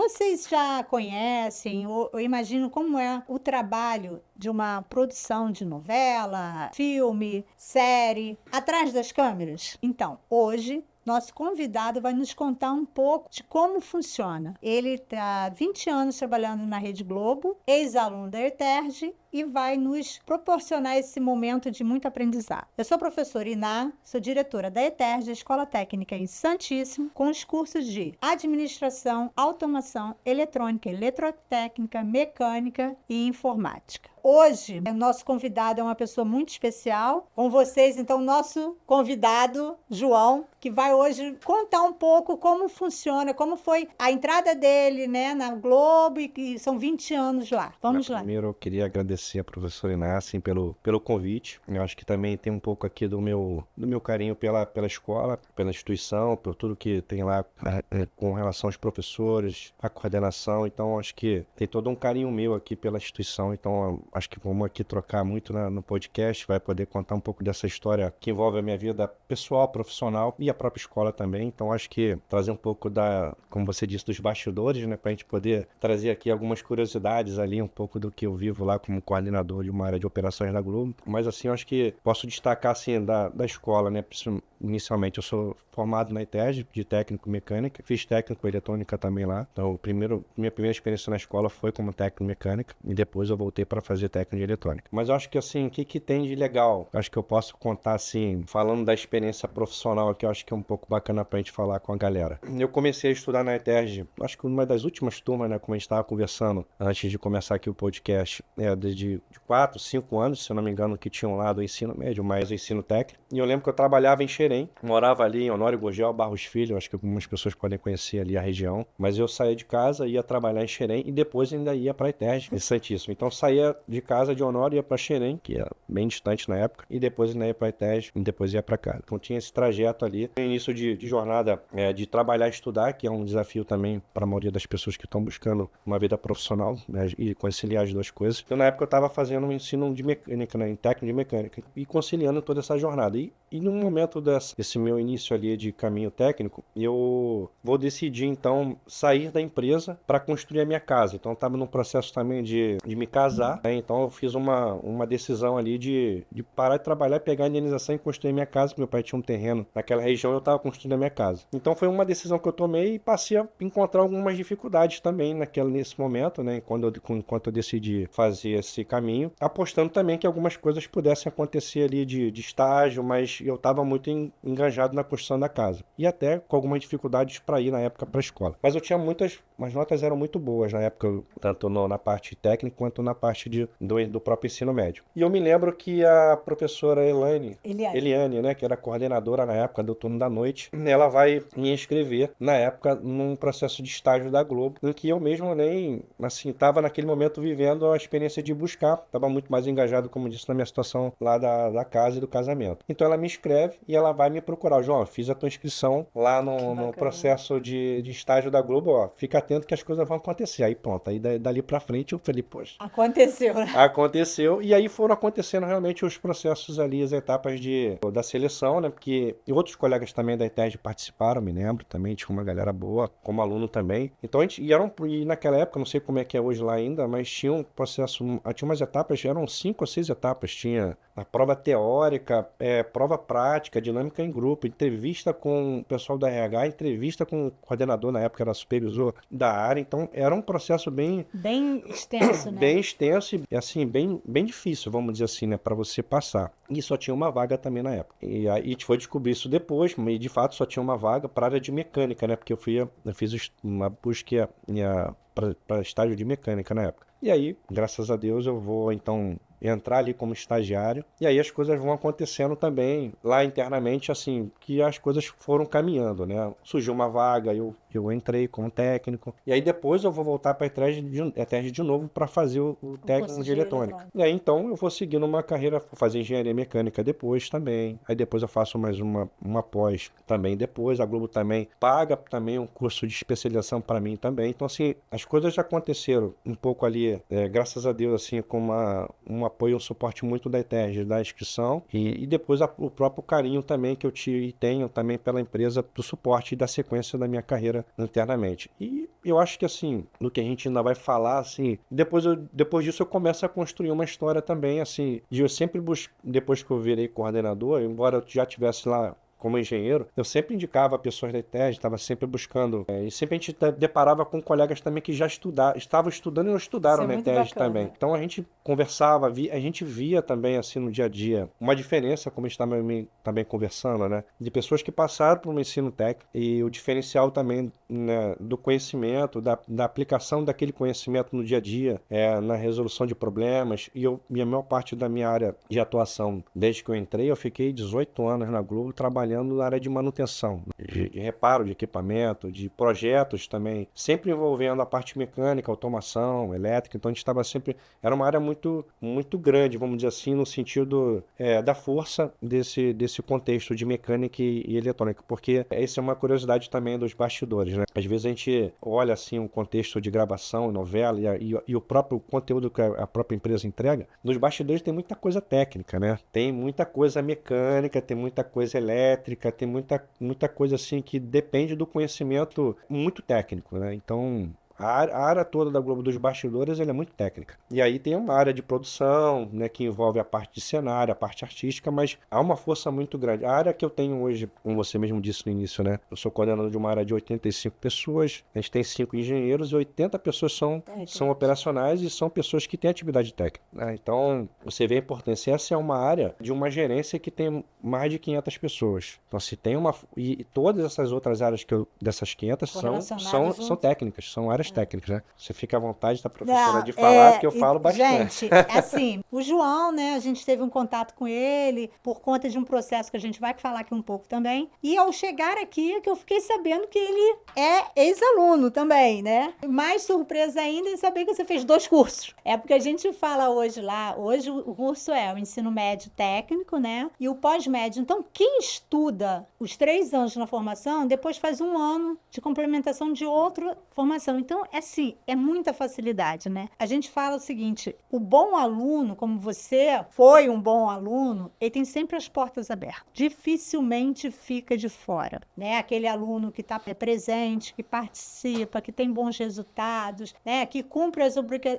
Vocês já conhecem ou imaginam como é o trabalho de uma produção de novela, filme, série, atrás das câmeras? Então, hoje nosso convidado vai nos contar um pouco de como funciona. Ele está há 20 anos trabalhando na Rede Globo, ex-aluno da ETERJ, e vai nos proporcionar esse momento de muito aprendizado. Eu sou a professora Iná, sou diretora da ETERJ, Escola Técnica em Santíssimo, com os cursos de Administração, Automação, Eletrônica, Eletrotécnica, Mecânica e Informática. Hoje, o nosso convidado é uma pessoa muito especial. Com vocês, então, nosso convidado, João, que vai hoje contar um pouco como funciona, como foi a entrada dele, né, na Globo, e que são 20 anos lá. Vamos lá. Primeiro, eu queria agradecer a professora Inácia pelo convite. Eu acho que também tem um pouco aqui do meu carinho pela escola, pela instituição, por tudo que tem lá com relação aos professores, a coordenação. Então, acho que tem todo um carinho meu aqui pela instituição. Então, acho que vamos aqui trocar muito no podcast, vai poder contar um pouco dessa história que envolve a minha vida pessoal, profissional e a própria escola também. Então, acho que trazer um pouco como você disse, dos bastidores, né, para a gente poder trazer aqui algumas curiosidades ali, um pouco do que eu vivo lá como coordenador de uma área de operações da Globo. Mas, assim, eu acho que posso destacar, assim, da escola, né, inicialmente eu sou formado na ETERJ, de técnico mecânica, fiz técnico eletrônica também lá. Então, minha primeira experiência na escola foi como técnico mecânica e depois eu voltei para fazer técnico de eletrônica. Mas eu acho que, assim, o que tem de legal? Acho que eu posso contar, assim, falando da experiência profissional aqui, eu acho que é um pouco bacana pra gente falar com a galera. Eu comecei a estudar na ETERJ, acho que uma das últimas turmas, né, como a gente estava conversando antes de começar aqui o podcast, de 4, 5 anos, se eu não me engano, que tinham lá do ensino médio, mais o ensino técnico. E eu lembro que eu trabalhava em Xerém, morava ali em Honório Gurgel, Barros Filho, acho que algumas pessoas podem conhecer ali a região, mas eu saía de casa, ia trabalhar em Xerém e depois ainda ia para a ETERJ, em Santíssimo. Então saía de casa de Honório e ia para Xerém, que era bem distante na época, e depois ainda ia para a ETERJ e depois ia para casa. Então tinha esse trajeto ali, no início de jornada de trabalhar e estudar, que é um desafio também para a maioria das pessoas que estão buscando uma vida profissional, né, e conciliar as duas coisas. Então na época eu estava fazendo um ensino de mecânica, né, em técnico de mecânica, e conciliando toda essa jornada. E no momento desse meu início ali de caminho técnico, eu vou decidir então sair da empresa para construir a minha casa. Então eu estava num processo também de me casar, né? Então eu fiz uma decisão ali de parar de trabalhar, pegar a indenização e construir a minha casa, porque meu pai tinha um terreno naquela região e eu estava construindo a minha casa. Então foi uma decisão que eu tomei e passei a encontrar algumas dificuldades também nesse momento, né? Enquanto eu decidi fazer esse caminho, apostando também que algumas coisas pudessem acontecer ali de estágio, mas eu estava muito enganjado na construção da casa. E até com algumas dificuldades para ir na época para a escola. Mas eu tinha as notas eram muito boas na época, tanto na parte técnica quanto na parte do próprio ensino médio. E eu me lembro que a professora Eliane, né, que era coordenadora na época do turno da noite, ela vai me inscrever na época num processo de estágio da Globo, em que eu mesmo nem, assim, estava naquele momento vivendo a experiência de buscar, estava muito mais engajado, como disse, na minha situação lá da casa e do casamento. Então ela me inscreve e ela vai me procurar. João, fiz a tua inscrição lá no processo de estágio da Globo, ó, fica atento que as coisas vão acontecer. Aí pronto, aí dali pra frente eu falei, poxa. Aconteceu, né? Aconteceu, e aí foram acontecendo realmente os processos ali, as etapas da seleção, né, porque outros colegas também da ETERJ participaram, me lembro, também tinha uma galera boa, como aluno também. Então e naquela época, não sei como é que é hoje lá ainda, mas tinha um processo, tinha umas etapas, eram 5 ou 6 etapas, tinha a prova teórica, prova prática, dinâmica em grupo, entrevista com o pessoal da RH, entrevista com o coordenador, na época era supervisor da área, então era um processo bem extenso, né? Bem extenso e assim, bem difícil, vamos dizer assim, né, para você passar. E só tinha uma vaga também na época. E aí a gente foi descobrir isso depois, mas de fato só tinha uma vaga para a área de mecânica, né, porque eu fiz uma busca para estágio de mecânica na época. E aí, graças a Deus, eu vou então entrar ali como estagiário, e aí as coisas vão acontecendo também lá internamente, assim, que as coisas foram caminhando, né? Surgiu uma vaga, eu entrei como técnico, e aí depois eu vou voltar para a ETERJ de novo para fazer o técnico de eletrônica. E aí então eu vou seguir numa carreira, vou fazer engenharia mecânica depois também, aí depois eu faço mais uma pós também depois, a Globo também paga também um curso de especialização para mim também, então assim, as coisas já aconteceram um pouco ali, graças a Deus, assim, com um apoio e um suporte muito da ETERJ, da inscrição, e depois o próprio carinho também que eu tenho também pela empresa, do suporte e da sequência da minha carreira carreira internamente. E eu acho que, assim, no que a gente ainda vai falar, assim, depois disso eu começo a construir uma história também, assim, de eu sempre depois que eu virei coordenador, embora eu já tivesse lá como engenheiro, eu sempre indicava pessoas da ITES, estava sempre buscando, e sempre a gente deparava com colegas também que já estavam estudando e não estudaram Isso é na muito ITES bacana. também. Então a gente conversava, a gente via também assim no dia a dia uma diferença, como a gente está também conversando, né, de pessoas que passaram por um ensino técnico e o diferencial também, né, do conhecimento, da aplicação daquele conhecimento no dia a dia, na resolução de problemas. E a maior parte da minha área de atuação, desde que eu entrei, eu fiquei 18 anos na Globo trabalhando na área de manutenção, de reparo de equipamento, de projetos também, sempre envolvendo a parte mecânica, automação, elétrica. Então a gente estava sempre, era uma área muito, muito grande, vamos dizer assim, no sentido da força desse contexto de mecânica e eletrônica, porque essa é uma curiosidade também dos bastidores, né? Às vezes a gente olha assim um contexto de gravação, novela e o próprio conteúdo que a própria empresa entrega, nos bastidores tem muita coisa técnica, né? Tem muita coisa mecânica, tem muita coisa elétrica, tem muita coisa assim que depende do conhecimento muito técnico, né? Então, a área toda da Globo dos bastidores ela é muito técnica. E aí tem uma área de produção, né, que envolve a parte de cenário, a parte artística, mas há uma força muito grande. A área que eu tenho hoje, como você mesmo disse no início, né, eu sou coordenador de uma área de 85 pessoas, a gente tem 5 engenheiros e 80 pessoas são operacionais e são pessoas que têm atividade técnica, né? Então, você vê a importância. Essa é uma área de uma gerência que tem mais de 500 pessoas. Então, se tem uma... E todas essas outras áreas dessas 500 são técnicas, são áreas técnicas, né? Você fica à vontade da professora de falar, porque eu falo bastante. Gente, assim, o João, né, a gente teve um contato com ele por conta de um processo que a gente vai falar aqui um pouco também. E ao chegar aqui, é que eu fiquei sabendo que ele é ex-aluno também, né? Mais surpresa ainda em saber que você fez 2 cursos. É porque a gente fala hoje o curso é o ensino médio técnico, né? E o pós-médio. Então, quem estuda os 3 anos na formação, depois faz 1 ano de complementação de outra formação. Então, assim, é muita facilidade, né? A gente fala o seguinte, o bom aluno, como você foi um bom aluno, ele tem sempre as portas abertas. Dificilmente fica de fora, né? Aquele aluno que está presente, que participa, que tem bons resultados, né? Que cumpre as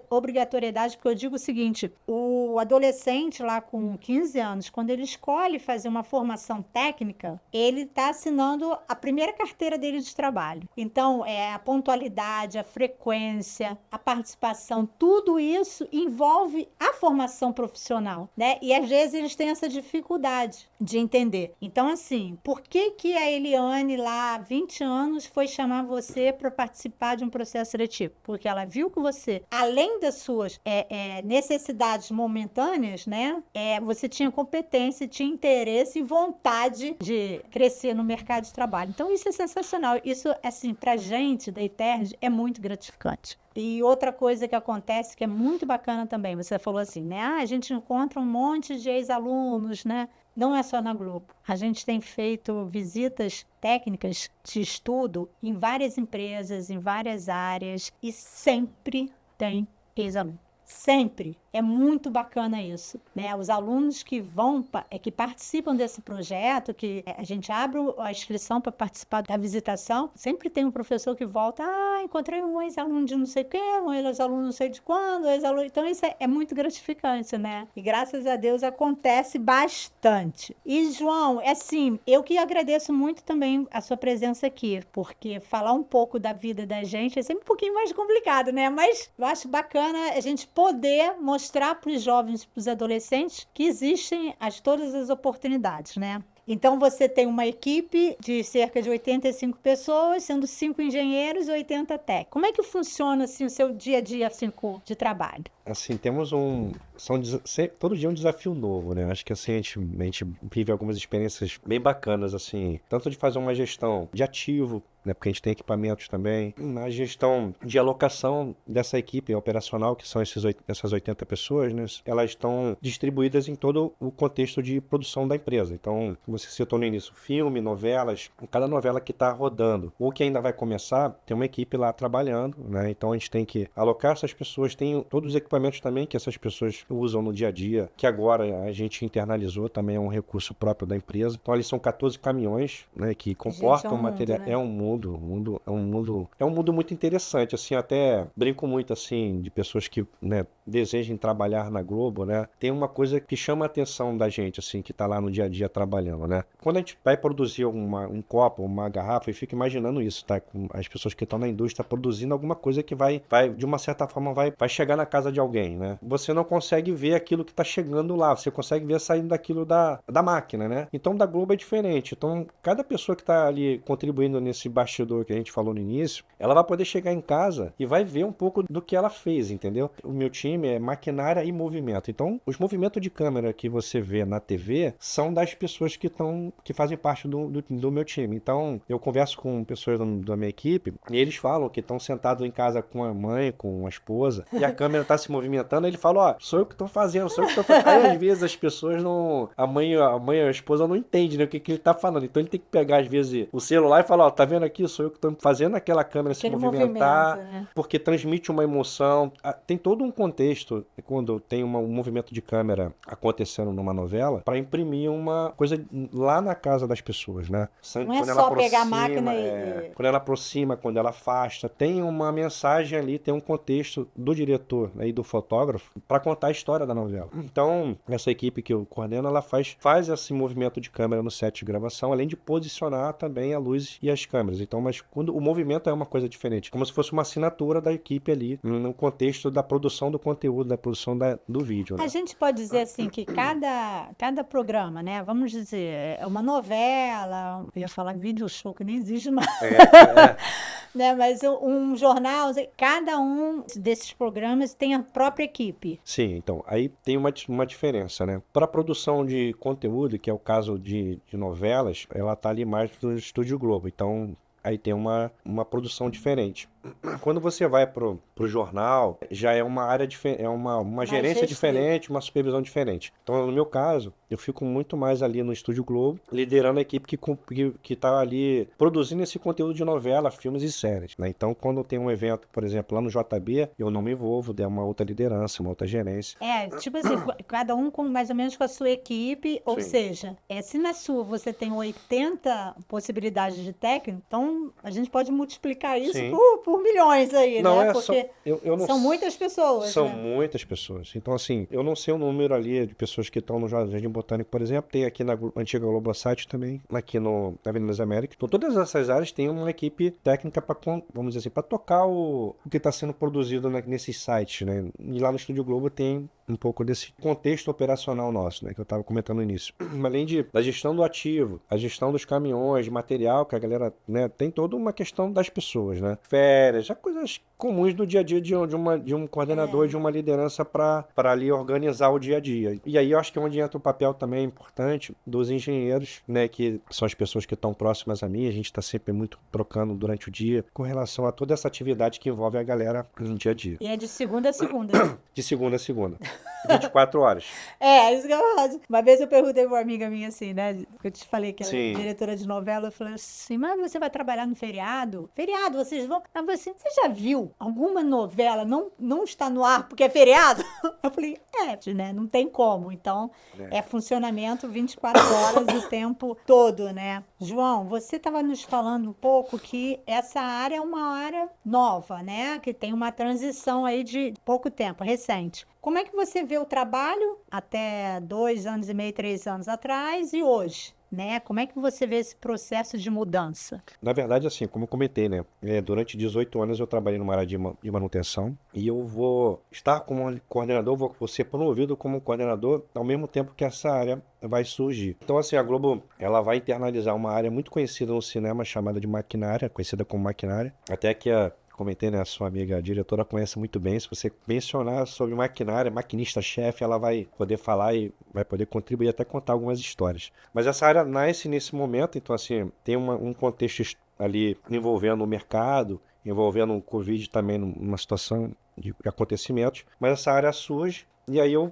obrigatoriedades, porque eu digo o seguinte, o adolescente lá com 15 anos, quando ele escolhe fazer uma formação técnica, ele está assinando a primeira carteira dele de trabalho. Então, a pontualidade, a frequência, a participação, tudo isso envolve a formação profissional, né? E às vezes eles têm essa dificuldade de entender. Então, assim, por que a Eliane lá, 20 anos, foi chamar você para participar de um processo seletivo? Porque ela viu que você, além das suas necessidades momentâneas, né? Você tinha competência, tinha interesse e vontade de crescer no mercado de trabalho. Então, isso é sensacional. Isso, assim, pra gente da ITERJ é muito gratificante. E outra coisa que acontece que é muito bacana também, você falou assim, né? A gente encontra um monte de ex-alunos, né? Não é só na Globo. A gente tem feito visitas técnicas de estudo em várias empresas, em várias áreas e sempre tem ex-aluno. Sempre. É muito bacana isso, né? Os alunos que que participam desse projeto, que a gente abre a inscrição para participar da visitação, sempre tem um professor que volta, encontrei um ex-aluno de não sei o quê, um ex-aluno não sei de quando, ex-aluno... Então isso é muito gratificante, né? E graças a Deus acontece bastante. E João, assim, eu que agradeço muito também a sua presença aqui, porque falar um pouco da vida da gente é sempre um pouquinho mais complicado, né? Mas eu acho bacana a gente poder mostrar para os jovens, para os adolescentes, que existem todas as oportunidades, né? Então, você tem uma equipe de cerca de 85 pessoas, sendo 5 engenheiros e 80 técnicos. Como é que funciona, assim, o seu dia a dia, assim, de trabalho? Assim, temos todo dia é um desafio novo, né? Acho que assim, a gente vive algumas experiências bem bacanas, assim, tanto de fazer uma gestão de ativo, né? Porque a gente tem equipamentos também, na gestão de alocação dessa equipe operacional, que são essas 80 pessoas, né? Elas estão distribuídas em todo o contexto de produção da empresa. Então, como você citou no início, filme, novelas, cada novela que está rodando, ou que ainda vai começar, tem uma equipe lá trabalhando, né? Então, a gente tem que alocar essas pessoas, tem todos os equipamentos também que essas pessoas usam no dia a dia, que agora a gente internalizou, também é um recurso próprio da empresa. Então, ali são 14 caminhões, né, que comportam material, né? É um mundo. É um mundo muito interessante, assim, até brinco muito, assim, de pessoas que, né, desejem trabalhar na Globo, né? Tem uma coisa que chama a atenção da gente, assim, que tá lá no dia a dia trabalhando, né? Quando a gente vai produzir um copo, uma garrafa, e fica imaginando isso, tá? Com as pessoas que estão na indústria produzindo alguma coisa que vai, de uma certa forma, vai chegar na casa de alguém, né? Você não consegue ver aquilo que tá chegando lá, você consegue ver saindo daquilo da máquina, né? Então, da Globo é diferente. Então, cada pessoa que tá ali contribuindo nesse bastidor que a gente falou no início, ela vai poder chegar em casa e vai ver um pouco do que ela fez, entendeu? O meu time é maquinária e movimento. Então, os movimentos de câmera que você vê na TV são das pessoas que fazem parte do meu time. Então, eu converso com pessoas da minha equipe e eles falam que estão sentados em casa com a mãe, com a esposa, e a câmera está se movimentando, ele fala, ó, sou eu que estou fazendo, sou eu que estou fazendo. Aí, às vezes, as pessoas não... A mãe e a esposa não entendem, né, o que ele está falando. Então, ele tem que pegar, às vezes, o celular e falar, ó, tá vendo aqui? Sou eu que estou fazendo aquela câmera se movimentar, né? Porque transmite uma emoção. Tem todo um contexto, quando tem um movimento de câmera acontecendo numa novela, para imprimir uma coisa lá na casa das pessoas, né? Não é só pegar a máquina e... Quando ela aproxima, quando ela afasta, tem uma mensagem ali, tem um contexto do diretor, né, e do fotógrafo para contar a história da novela. Então, essa equipe que eu coordeno, ela faz esse movimento de câmera no set de gravação, além de posicionar também a luz e as câmeras. Então, mas quando o movimento é uma coisa diferente, como se fosse uma assinatura da equipe ali, no contexto da produção do conteúdo, da produção do vídeo, né? A gente pode dizer assim que cada programa, né? Vamos dizer, é uma novela, eu ia falar vídeo show, que nem existe mais. Né? Mas um jornal, cada um desses programas tem a própria equipe. Sim, então, aí tem uma diferença, né? Para a produção de conteúdo, que é o caso de novelas, ela tá ali mais no Estúdio Globo, então aí tem uma produção diferente. Quando você vai pro jornal, já é uma área diferente, é uma gerência diferente, uma supervisão diferente. Então, no meu caso, eu fico muito mais ali no Estúdio Globo, liderando a equipe que tá ali produzindo esse conteúdo de novela, filmes e séries, né? Então, quando tem um evento, por exemplo, lá no JB, eu não me envolvo, é uma outra liderança, uma outra gerência. Tipo assim, cada um mais ou menos com a sua equipe, ou Sim. seja, se na sua você tem 80 possibilidades de técnico, então a gente pode multiplicar isso Sim. por milhões aí, Não, né? é Porque eu não são muitas pessoas, São né? muitas pessoas. Então, assim, eu não sei o número ali de pessoas que estão no Jardim Botânico, por exemplo. Tem aqui na antiga Globosat também, aqui na Avenida das Américas. Então, todas essas áreas têm uma equipe técnica para, vamos dizer assim, para tocar o que está sendo produzido nesses sites, né? E lá no Estúdio Globo tem um pouco desse contexto operacional nosso, né? Que eu estava comentando no início. Além da gestão do ativo, a gestão dos caminhões, de material, que a galera, né? Tem toda uma questão das pessoas, né? Férias, já coisas comuns do dia a dia de um coordenador, de uma liderança para ali organizar o dia a dia. E aí eu acho que é onde entra o papel também importante dos engenheiros, né? Que são as pessoas que estão próximas a mim. A gente está sempre muito trocando durante o dia com relação a toda essa atividade que envolve a galera no dia a dia. E é de segunda a segunda. De segunda a segunda. 24 horas. Isso que eu acho. Uma vez eu perguntei pra uma amiga minha assim, né? Eu te falei que ela é diretora de novela. Eu falei assim, mas você vai trabalhar no feriado? Feriado, vocês vão... Ela falou assim, você já viu alguma novela não está no ar porque é feriado? Eu falei, né? Não tem como. Então, é funcionamento 24 horas o tempo todo, né? João, você estava nos falando um pouco que essa área é uma área nova, né? Que tem uma transição aí de pouco tempo, recente. Como é que você vê o trabalho até 2 anos e meio, 3 anos atrás e hoje? Né? Como é que você vê esse processo de mudança? Na verdade, assim, como eu comentei, né? Durante 18 anos eu trabalhei numa área de manutenção e eu vou estar como coordenador, vou ser promovido como coordenador ao mesmo tempo que essa área vai surgir. Então, assim, a Globo, ela vai internalizar uma área muito conhecida no cinema chamada de maquinária, conhecida como maquinária, até que comentei, né? A sua amiga a diretora conhece muito bem. Se você mencionar sobre maquinária, maquinista-chefe, ela vai poder falar e vai poder contribuir, até contar algumas histórias. Mas essa área nasce nesse momento, então, assim, tem um contexto ali envolvendo o mercado, envolvendo o Covid também numa situação de acontecimentos. Mas essa área surge e aí eu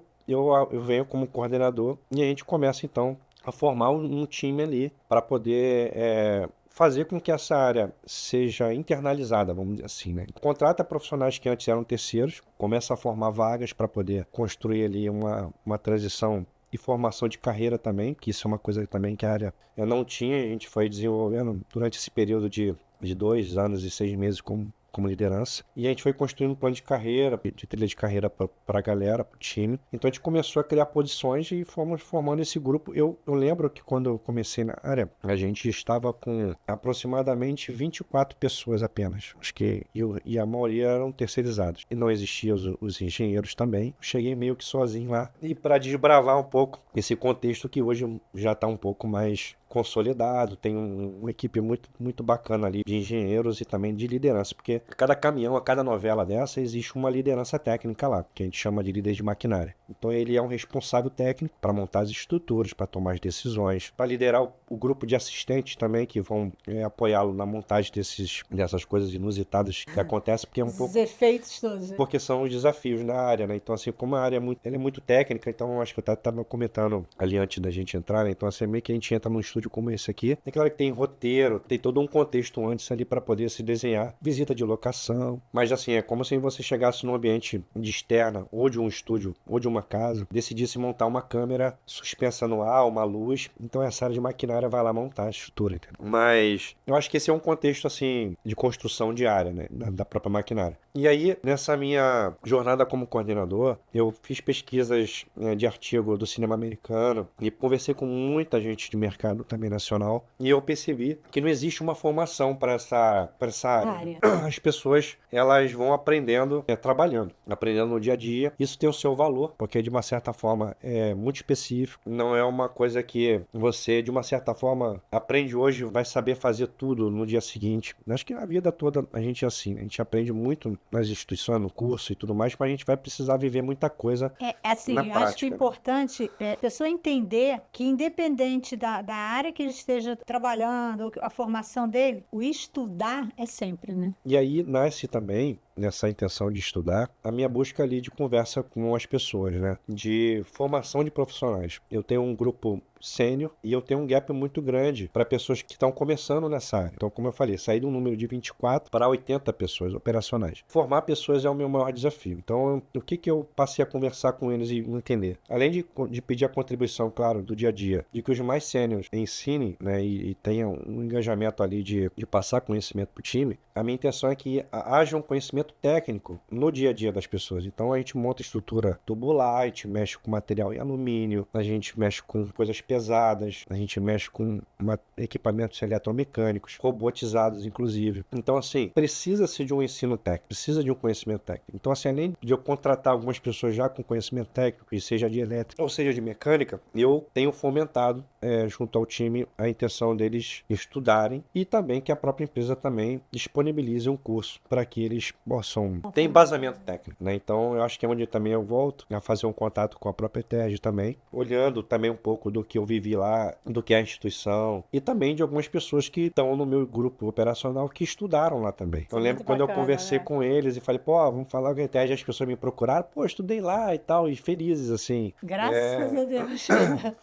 venho como coordenador e a gente começa, então, a formar um time ali para poder fazer com que essa área seja internalizada, vamos dizer assim, né? Contrata profissionais que antes eram terceiros, começa a formar vagas para poder construir ali uma transição e formação de carreira também, que isso é uma coisa também que a área não tinha, a gente foi desenvolvendo durante esse período de de 2 anos e 6 meses como liderança. E a gente foi construindo um plano de carreira, de trilha de carreira para a galera, para o time. Então a gente começou a criar posições e fomos formando esse grupo. Eu lembro que quando eu comecei na área, a gente estava com aproximadamente 24 pessoas apenas. Acho que e a maioria eram terceirizados. E não existiam os engenheiros também. Eu cheguei meio que sozinho lá. E para desbravar um pouco esse contexto que hoje já está um pouco mais consolidado, tem uma equipe muito, muito bacana ali de engenheiros e também de liderança, porque a cada caminhão, a cada novela dessa, existe uma liderança técnica lá, que a gente chama de líder de maquinária. Então ele é um responsável técnico para montar as estruturas, para tomar as decisões, para liderar o grupo de assistentes também, que vão apoiá-lo na montagem dessas coisas inusitadas que acontecem, porque é um pouco... Os efeitos todos. Porque são os desafios na área, né? Então, assim, como a área ela é muito técnica, então acho que eu estava comentando ali antes da gente entrar, né? Então, assim, meio que a gente entra num estúdio como esse aqui. É claro que tem roteiro, tem todo um contexto antes ali para poder se desenhar, visita de locação. Mas, assim, é como se você chegasse num ambiente de externa, ou de um estúdio, ou de uma casa, decidisse montar uma câmera suspensa no ar, uma luz. Então, essa área de maquinária vai lá montar a estrutura, entendeu? Mas eu acho que esse é um contexto, assim, de construção diária, né? Da própria maquinária. E aí, nessa minha jornada como coordenador, eu fiz pesquisas de artigo do cinema americano e conversei com muita gente de mercado também nacional, e eu percebi que não existe uma formação para essa área. As pessoas, elas vão aprendendo, trabalhando, aprendendo no dia a dia. Isso tem o seu valor, porque de uma certa forma é muito específico, não é uma coisa que você, de uma certa forma, aprende hoje, vai saber fazer tudo no dia seguinte. Acho que a vida toda a gente é assim, a gente aprende muito nas instituições, no curso e tudo mais, mas a gente vai precisar viver muita coisa assim, na eu prática. acho que é importante a pessoa entender que, independente da área que ele esteja trabalhando, a formação dele, o estudar é sempre, né? E aí nasce também, nessa intenção de estudar, a minha busca ali de conversa com as pessoas, né? De formação de profissionais. Eu tenho um grupo sênior e eu tenho um gap muito grande para pessoas que estão começando nessa área. Então, como eu falei, sair de um número de 24 para 80 pessoas operacionais. Formar pessoas é o meu maior desafio. Então, o que eu passei a conversar com eles e entender? Além de pedir a contribuição, claro, do dia a dia, de que os mais sêniores ensinem, né, e tenham um engajamento ali de passar conhecimento para o time, a minha intenção é que haja um conhecimento técnico no dia a dia das pessoas. Então, a gente monta estrutura tubular, a gente mexe com material em alumínio, a gente mexe com coisas pesadas, a gente mexe com equipamentos eletromecânicos, robotizados, inclusive. Então, assim, precisa-se de um ensino técnico, precisa de um conhecimento técnico. Então, assim, além de eu contratar algumas pessoas já com conhecimento técnico, e seja de elétrica ou seja de mecânica, eu tenho fomentado junto ao time a intenção deles estudarem e também que a própria empresa também disponibilize um curso para que eles possam ter embasamento técnico, né? Então, eu acho que é onde também eu volto a fazer um contato com a própria ETERG também, olhando também um pouco do que eu vivi lá, do que é a instituição, e também de algumas pessoas que estão no meu grupo operacional que estudaram lá também. Eu lembro quando eu conversei com eles e falei, pô, vamos falar com a ETERG, as pessoas me procuraram, pô, estudei lá e tal, e felizes, assim. Graças a Deus.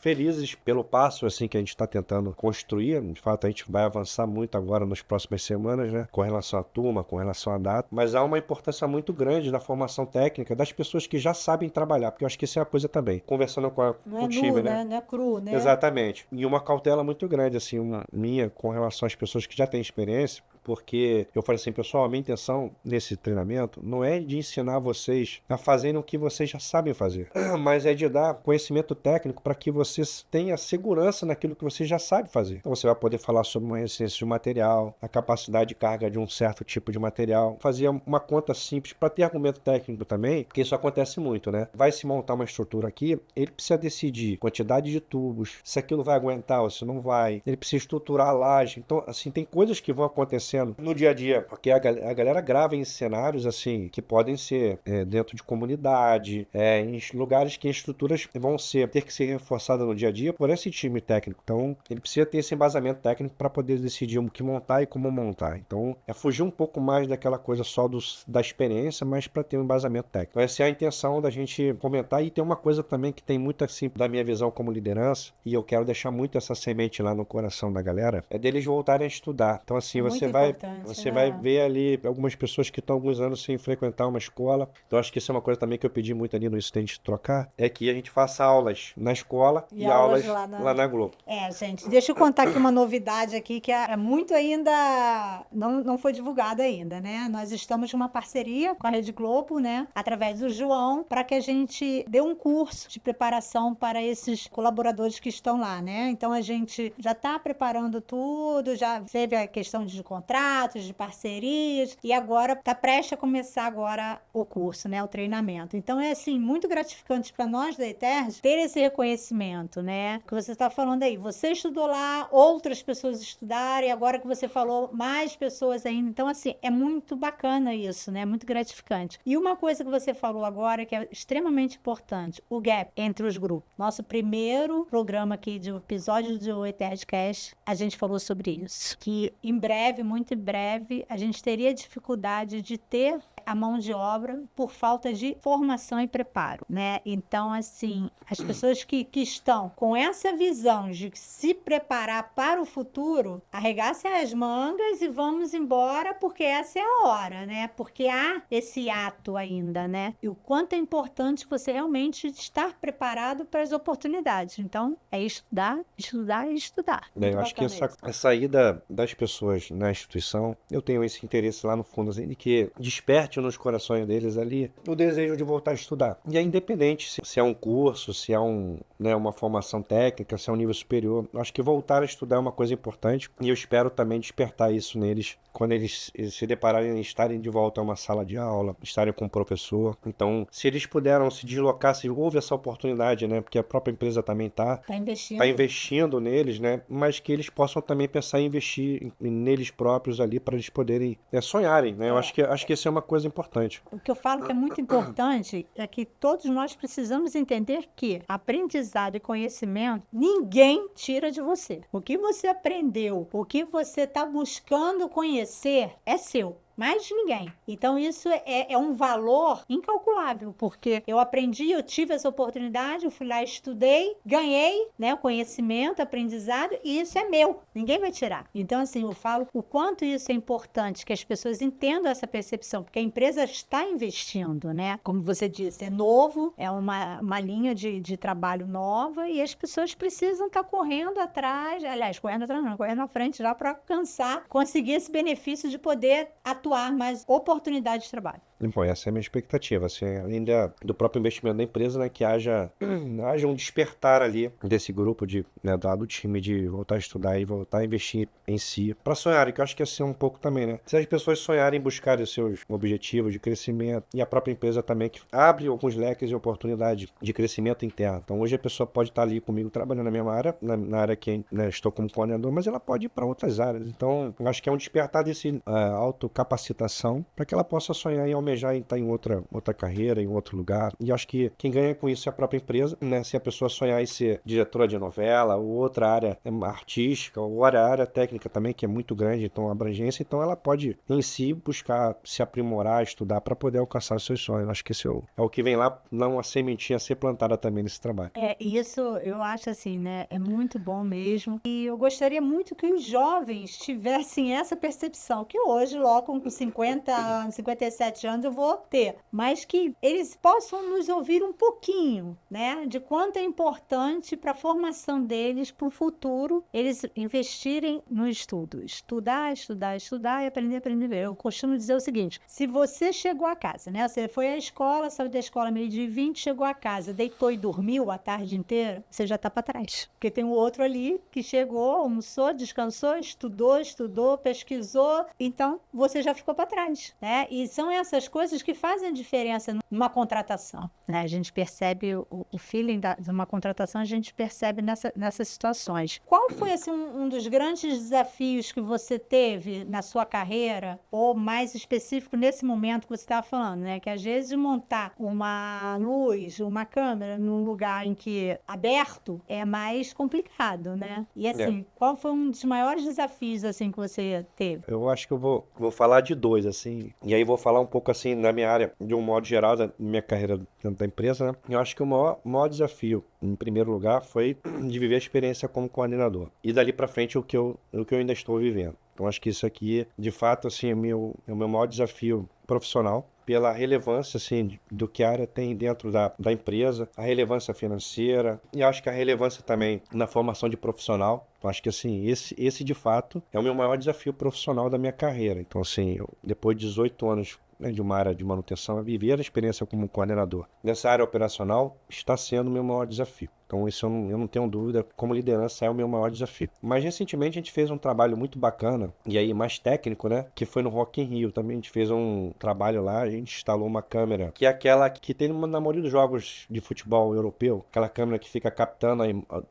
Felizes pelo passo, assim, que a gente está tentando construir. De fato, a gente vai avançar muito agora nas próximas semanas, né, com relação à turma, com relação à data, mas há uma importância muito grande na formação técnica das pessoas que já sabem trabalhar, porque eu acho que isso é a coisa também. Conversando com o time, né? Não é cru, né? Exatamente. E uma cautela muito grande, assim, minha com relação às pessoas que já têm experiência, porque eu falei assim, pessoal, a minha intenção nesse treinamento não é de ensinar vocês a fazerem o que vocês já sabem fazer, mas é de dar conhecimento técnico para que vocês tenham segurança naquilo que você já sabe fazer. Então você vai poder falar sobre uma essência de material, a capacidade de carga de um certo tipo de material, fazer uma conta simples para ter argumento técnico também, porque isso acontece muito, né? Vai se montar uma estrutura aqui, ele precisa decidir quantidade de tubos, se aquilo vai aguentar ou se não vai, ele precisa estruturar a laje. Então, assim, tem coisas que vão acontecer no dia a dia, porque a galera grava em cenários assim, que podem ser dentro de comunidade, em lugares que as estruturas vão ter que ser reforçadas no dia a dia por esse time técnico. Então, ele precisa ter esse embasamento técnico para poder decidir o que montar e como montar. Então, é fugir um pouco mais daquela coisa só da experiência, mas para ter um embasamento técnico. Então, essa é a intenção da gente comentar. E tem uma coisa também que tem muito assim, da minha visão como liderança, e eu quero deixar muito essa semente lá no coração da galera, é deles voltarem a estudar. Então, assim, você vai importante, você né? vai ver ali algumas pessoas que estão alguns anos sem frequentar uma escola. Então, acho que isso é uma coisa também que eu pedi muito ali no Isso Tem de Trocar, é que a gente faça aulas na escola E e aulas aulas lá lá na. na Globo. Gente, deixa eu contar aqui uma novidade aqui que é muito ainda não foi divulgada ainda, né? Nós estamos numa parceria com a Rede Globo, né? Através do João, para que a gente dê um curso de preparação para esses colaboradores que estão lá, né? Então a gente já está preparando tudo, já teve a questão de contratos, de parcerias e agora está prestes a começar agora o curso, né? O treinamento. Então é assim muito gratificante para nós da ETERJ ter esse reconhecimento, né? Que você está falando aí, você estudou lá, outras pessoas estudaram e agora que você falou, mais pessoas ainda. Então assim, é muito bacana isso, né? Muito gratificante. E uma coisa que você falou agora que é extremamente importante, o gap entre os grupos. Nosso primeiro programa aqui de episódio do ETERJ Cast, a gente falou sobre isso, que em breve, muito em breve, a gente teria dificuldade de ter a mão de obra por falta de formação e preparo, né? Então, assim, as pessoas que estão com essa visão de se preparar para o futuro, arregassem as mangas e vamos embora, porque essa é a hora, né? Porque há esse ato ainda, né? E o quanto é importante você realmente estar preparado para as oportunidades. Então, é estudar, estudar e estudar. Bem, Muito eu acho que bacana isso. essa ida das pessoas na instituição, eu tenho esse interesse lá no fundo, assim, de que desperte nos corações deles ali o desejo de voltar a estudar. E é independente se é um curso, se é uma formação técnica, se é um nível superior. Eu acho que voltar a estudar é uma coisa importante e eu espero também despertar isso neles quando eles se depararem em estarem de volta a uma sala de aula, estarem com o professor. Então, se eles puderam se deslocar, se houve essa oportunidade, né? Porque a própria empresa também Tá está investindo. investindo neles, né? Mas que eles possam também pensar em investir neles próprios ali para eles poderem sonharem, né? Eu acho que isso é uma coisa importante. O que eu falo que é muito importante é que todos nós precisamos entender que aprendizado e conhecimento ninguém tira de você. O que você aprendeu, o que você está buscando conhecer é seu. Mais de ninguém. Então, isso é um valor incalculável, porque eu aprendi, eu tive essa oportunidade, eu fui lá, estudei, ganhei, né, o conhecimento, aprendizado, e isso é meu. Ninguém vai tirar. Então, assim, eu falo o quanto isso é importante, que as pessoas entendam essa percepção, porque a empresa está investindo, né? Como você disse, é novo, é uma linha de trabalho nova, e as pessoas precisam estar correndo atrás, aliás, correndo atrás não, correndo à frente já para alcançar, conseguir esse benefício de poder atuar mais oportunidade de trabalho. Bom, essa é a minha expectativa, assim, além do próprio investimento da empresa, né, que haja um despertar ali desse grupo do time de voltar a estudar e voltar a investir em si, para sonharem, que eu acho que ia ser um pouco também, né? Se as pessoas sonharem em buscar os seus objetivos de crescimento e a própria empresa também que abre alguns leques de oportunidade de crescimento interno. Então, hoje a pessoa pode estar ali comigo trabalhando na mesma área, na área que, né, estou como coordenador, mas ela pode ir para outras áreas. Então, eu acho que é um despertar desse autocapacitação para que ela possa sonhar em almejar em estar em outra carreira, em outro lugar. E acho que quem ganha com isso é a própria empresa, né? Se a pessoa sonhar em ser diretora de novela, ou outra área artística, ou outra área técnica também, que é muito grande, então abrangência, então ela pode em si buscar se aprimorar, estudar para poder alcançar os seus sonhos. Acho que esse é o que vem lá, não a sementinha a ser plantada também nesse trabalho. Isso eu acho assim, né? É muito bom mesmo. E eu gostaria muito que os jovens tivessem essa percepção, que hoje, logo com 50 anos, 57 anos, eu vou ter, mas que eles possam nos ouvir um pouquinho, né? De quanto é importante para a formação deles, para o futuro, eles investirem no estudo. Estudar, estudar, estudar e aprender, aprender, ver. Eu costumo dizer o seguinte, se você chegou a casa, né? Você foi à escola, saiu da escola meio-dia e 20, chegou a casa, deitou e dormiu a tarde inteira, você já está para trás. Porque tem o outro ali que chegou, almoçou, descansou, estudou, pesquisou, então você já ficou para trás, né? E são essas coisas que fazem a diferença numa contratação, né? A gente percebe o feeling de uma contratação, a gente percebe nessas situações. Qual foi assim, um dos grandes desafios que você teve na sua carreira, ou mais específico nesse momento que você estava falando, né? Que às vezes montar uma luz, uma câmera num lugar em que aberto é mais complicado, né? E assim, qual foi um dos maiores desafios assim que você teve? Eu acho que eu vou falar de dois, assim, e aí vou falar um pouco assim na minha área, de um modo geral, da minha carreira dentro da empresa, né? Eu acho que o maior desafio, em primeiro lugar, foi de viver a experiência como coordenador. E dali para frente o que eu ainda estou vivendo. Então acho que isso aqui, de fato, assim, é o meu maior desafio profissional, pela relevância assim, do que a área tem dentro da empresa, a relevância financeira e acho que a relevância também na formação de profissional. Então, acho que assim, esse de fato é o meu maior desafio profissional da minha carreira. Então, assim, depois de 18 anos, né, de uma área de manutenção, eu vivi a experiência como coordenador. Nessa área operacional, está sendo o meu maior desafio. Então, isso eu não tenho dúvida, como liderança é o meu maior desafio. Mas, recentemente, a gente fez um trabalho muito bacana, e aí mais técnico, né? Que foi no Rock in Rio. Também a gente fez um trabalho lá, a gente instalou uma câmera, que é aquela que tem na maioria dos jogos de futebol europeu, aquela câmera que fica captando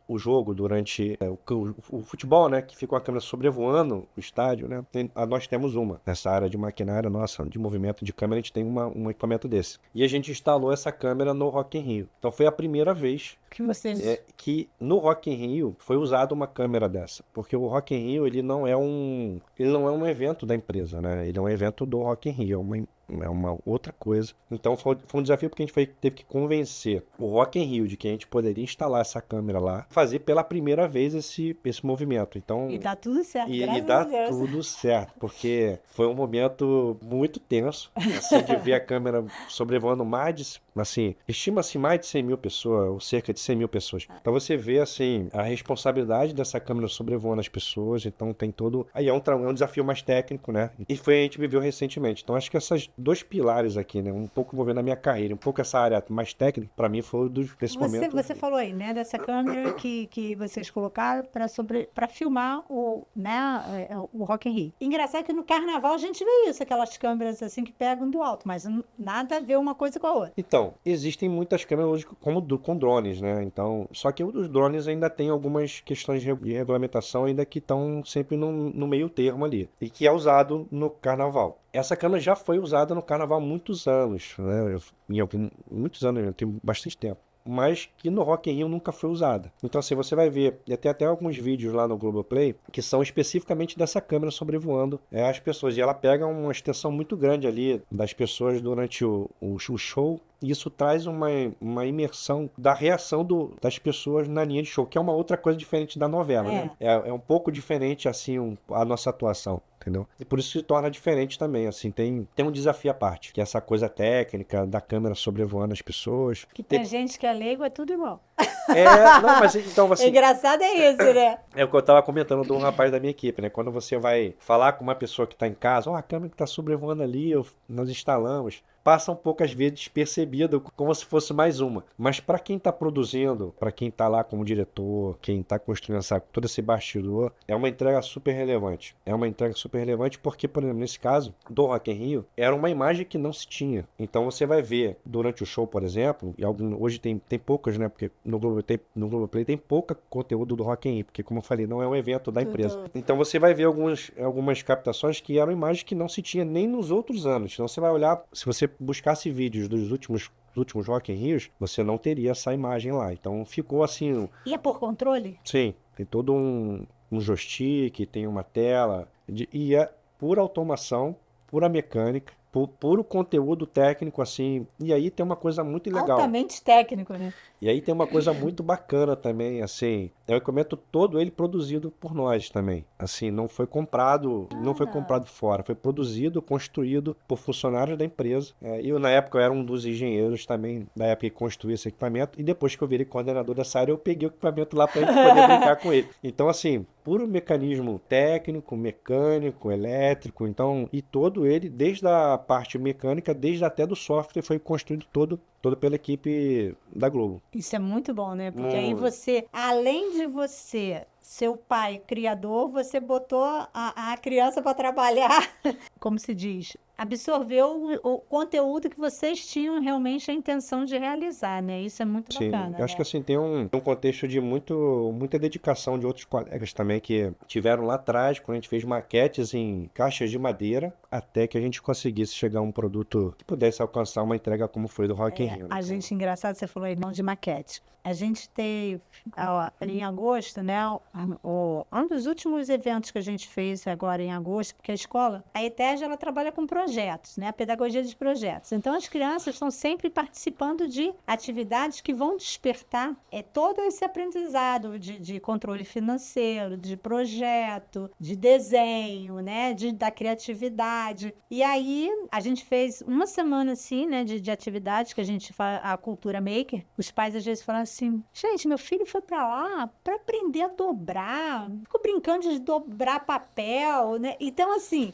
o jogo durante o futebol, né? Que fica uma câmera sobrevoando o estádio, né? Nós temos uma. Nessa área de maquinária nossa, de movimento de câmera, a gente tem um equipamento desse. E a gente instalou essa câmera no Rock in Rio. Então, foi a primeira vez que no Rock in Rio foi usada uma câmera dessa, porque o Rock in Rio ele não é um evento da empresa, né? Ele é um evento do Rock in Rio, é uma outra coisa. Então foi um desafio porque a gente teve que convencer o Rock in Rio de que a gente poderia instalar essa câmera lá, fazer pela primeira vez esse movimento. Então, E dá tudo certo, e graças dá a Deus. tudo certo, porque foi um momento muito tenso, assim, de ver a câmera sobrevoando estima-se mais de 100 mil pessoas, ou cerca de 100 mil pessoas. Então você vê, assim, a responsabilidade dessa câmera sobrevoando as pessoas, então tem todo... Aí é um desafio mais técnico, né? E foi a gente viveu recentemente. Então acho que esses dois pilares aqui, né? Um pouco envolvendo a minha carreira, um pouco essa área mais técnica, para mim foi desse momento. Você falou aí, né, dessa câmera que vocês colocaram para filmar o Rock in Rio. Engraçado que no carnaval a gente vê isso, aquelas câmeras assim que pegam do alto, mas nada a ver uma coisa com a outra. Então, existem muitas câmeras hoje com drones, né? Então, só que os drones ainda tem algumas questões de regulamentação ainda que estão sempre no meio termo ali, e que é usado no carnaval. Essa câmera já foi usada no carnaval há muitos anos, né? Muitos anos, eu tenho bastante tempo. Mas que no Rock in Rio nunca foi usada. Então, assim, você vai ver, e até alguns vídeos lá no Globoplay, que são especificamente dessa câmera sobrevoando as pessoas. E ela pega uma extensão muito grande ali das pessoas durante o show. E isso traz uma imersão da reação das pessoas na linha de show, que é uma outra coisa diferente da novela, né? É um pouco diferente, assim, a nossa atuação. Entendeu? E por isso se torna diferente também, assim, tem um desafio à parte, que é essa coisa técnica da câmera sobrevoando as pessoas. Que tem gente que é leigo, é tudo igual. Não, mas então assim... Engraçado é isso, né? É o que eu tava comentando de um rapaz da minha equipe, né? Quando você vai falar com uma pessoa que tá em casa, a câmera que tá sobrevoando ali, nós instalamos, passa um pouco às vezes despercebido, como se fosse mais uma. Mas para quem está produzindo, para quem está lá como diretor, quem está construindo todo esse bastidor, é uma entrega super relevante. É uma entrega super relevante porque, por exemplo, nesse caso do Rock in Rio, era uma imagem que não se tinha. Então você vai ver durante o show, por exemplo, e hoje tem poucas, né? Porque no Globoplay tem pouca conteúdo do Rock in Rio, porque como eu falei, não é um evento da empresa. Então você vai ver algumas captações que eram imagens que não se tinha nem nos outros anos. Então você vai olhar, se você buscasse vídeos dos últimos Rock in Rios, você não teria essa imagem lá. Então ficou assim... E é por controle? Sim, tem todo um joystick, tem uma tela, e é pura automação, pura mecânica, puro conteúdo técnico, assim. E aí tem uma coisa muito legal. Altamente técnico, né? E aí tem uma coisa muito bacana também, assim, é o equipamento todo ele produzido por nós também. Assim, não foi comprado fora, foi produzido, construído por funcionários da empresa. Eu, na época, eu era um dos engenheiros também, na época que construí esse equipamento, e depois que eu virei coordenador dessa área, eu peguei o equipamento lá para a gente poder brincar com ele. Então, assim, puro mecanismo técnico, mecânico, elétrico, então, e todo ele, desde a parte mecânica, desde até do software, foi construído todo pela equipe da Globo. Isso é muito bom, né? Porque aí você, além de você, seu pai criador, você botou a criança para trabalhar, como se diz, absorveu o conteúdo que vocês tinham realmente a intenção de realizar, né? Isso é muito bacana. Eu acho que assim, tem um contexto de muita dedicação de outros colegas também que tiveram lá atrás, quando a gente fez maquetes em caixas de madeira, até que a gente conseguisse chegar a um produto que pudesse alcançar uma entrega como foi do Rock in Rio. A gente, engraçado, você falou aí, não de maquete. A gente teve, em agosto, né, um dos últimos eventos que a gente fez agora em agosto, porque a escola, a ETERJ, ela trabalha com projetos. projetos, né? A pedagogia de projetos. Então, as crianças estão sempre participando de atividades que vão despertar todo esse aprendizado de controle financeiro, de projeto, de desenho, né? Da criatividade. E aí, a gente fez uma semana, assim, né? De atividades que a gente faz, a cultura maker. Os pais, às vezes, falam assim, gente, meu filho foi para lá para aprender a dobrar. Ficou brincando de dobrar papel, né? Então, assim,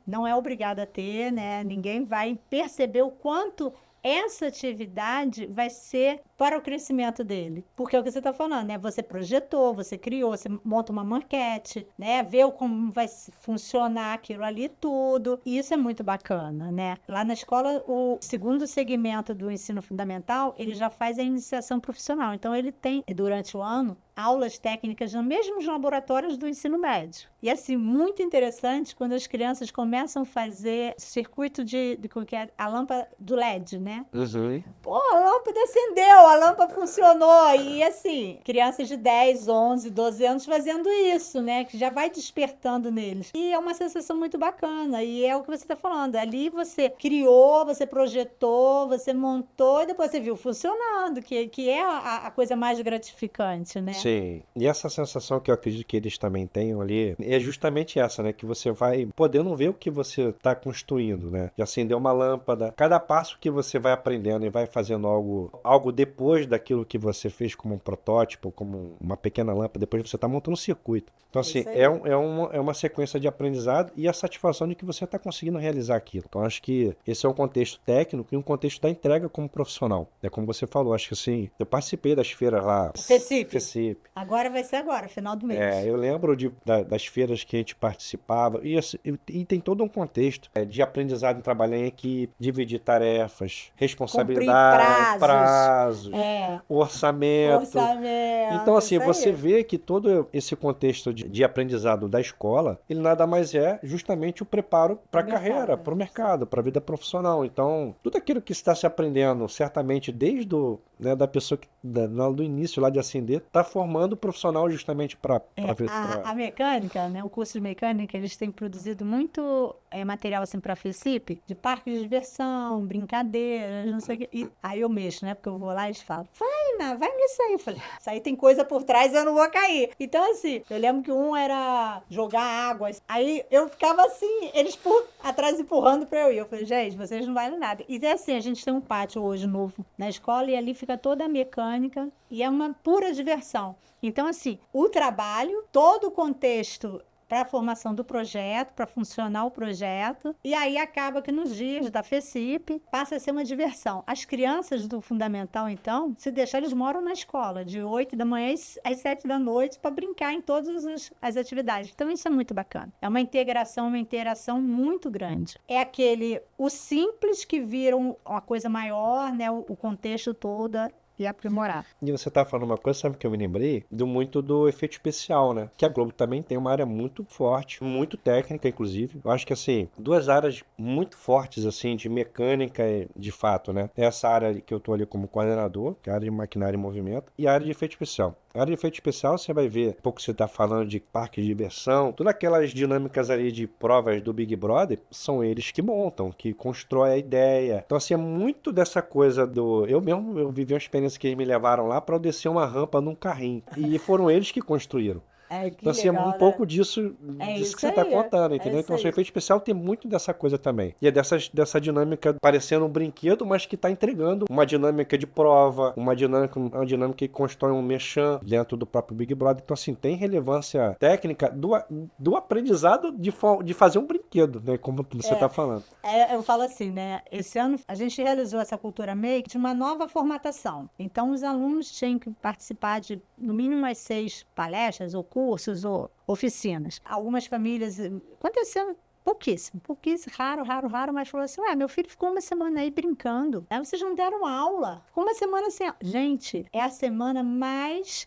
não é obrigado a ter, né? Ninguém vai perceber o quanto essa atividade vai ser para o crescimento dele. Porque é o que você está falando, né? Você projetou, você criou, você monta uma maquete, né? Vê como vai funcionar aquilo ali tudo. E isso é muito bacana, né? Lá na escola, o segundo segmento do ensino fundamental, ele já faz a iniciação profissional. Então, ele tem, durante o ano, aulas técnicas nos mesmos laboratórios do ensino médio. E, assim, muito interessante quando as crianças começam a fazer circuito de que é a lâmpada do LED, né? Uhum. Pô, a lâmpada acendeu, a lâmpada funcionou. E, assim, crianças de 10, 11, 12 anos fazendo isso, né? Que já vai despertando neles. E é uma sensação muito bacana. E é o que você está falando. Ali você você projetou, você montou e depois você viu funcionando, que é a coisa mais gratificante, né? Sim, e essa sensação que eu acredito que eles também tenham ali é justamente essa, né? Que você vai podendo ver o que você está construindo, né? De acender uma lâmpada. Cada passo que você vai aprendendo e vai fazendo algo depois daquilo que você fez como um protótipo, como uma pequena lâmpada, depois você está montando um circuito. Então, assim, é uma sequência de aprendizado e a satisfação de que você está conseguindo realizar aquilo. Então, acho que esse é um contexto técnico e um contexto da entrega como profissional. É como você falou, acho que assim, eu participei das feiras lá. FECIP. Agora vai ser agora, final do mês. Eu lembro das feiras que a gente participava e tem todo um contexto de aprendizado em trabalhar em equipe, dividir tarefas, responsabilidade, prazos, orçamento. Então, assim, você vê que todo esse contexto de aprendizado da escola, ele nada mais é justamente o preparo para a carreira, para o mercado, para a vida profissional. Então, tudo aquilo que está se aprendendo, certamente desde da pessoa do início lá de acender, está formando o profissional justamente para a mecânica, né? O curso de mecânica, eles têm produzido muito material assim para a FECIP, de parque de diversão, brincadeiras, não sei o quê. E aí eu mexo, né? Porque eu vou lá e eles falam, vai nisso aí. Eu falei, isso aí tem coisa por trás, eu não vou cair. Então, assim, eu lembro que um era jogar água. Aí eu ficava assim, eles por atrás empurrando para eu ir. Eu falei, gente, vocês não valem nada. E é assim, a gente tem um pátio hoje novo na escola e ali fica toda a mecânica e é uma pura diversão. Então, assim, o trabalho, todo o contexto para a formação do projeto, para funcionar o projeto, e aí acaba que nos dias da FECIP passa a ser uma diversão. As crianças do fundamental, então, se deixar, eles moram na escola, de 8 da manhã às 7 da noite, para brincar em todas as atividades. Então, isso é muito bacana. É uma integração, uma interação muito grande. É o simples que vira uma coisa maior, né? O contexto todo e aprimorar. E você tá falando uma coisa, sabe que eu me lembrei? Muito do efeito especial, né? Que a Globo também tem uma área muito forte, muito técnica, inclusive. Eu acho que, assim, duas áreas muito fortes, assim, de mecânica, de fato, né? Essa área que eu tô ali como coordenador, que é a área de maquinária e movimento, e a área de efeito especial. A área de efeito especial, você vai ver, um pouco você tá falando de parque de diversão, todas aquelas dinâmicas ali de provas do Big Brother, são eles que montam, que constroem a ideia. Então, assim, é muito dessa coisa eu vivi uma experiência que eles me levaram lá para eu descer uma rampa num carrinho. E foram eles que construíram. Então, assim, legal, é um pouco disso que você está contando, entendeu? Então, o efeito especial tem muito dessa coisa também. E é dessa dinâmica parecendo um brinquedo, mas que está entregando uma dinâmica de prova, uma dinâmica que constrói um mechan dentro do próprio Big Brother. Então, assim, tem relevância técnica do aprendizado de fazer um brinquedo, né? Como você está falando. Eu falo assim, né? Esse ano a gente realizou essa cultura make de uma nova formatação. Então, os alunos tinham que participar de, no mínimo, umas 6 palestras ou cursos ou oficinas. Algumas famílias, aconteceu pouquíssimo, raro, mas falou assim, meu filho ficou uma semana aí brincando, vocês não deram aula, ficou uma semana assim, gente, é a semana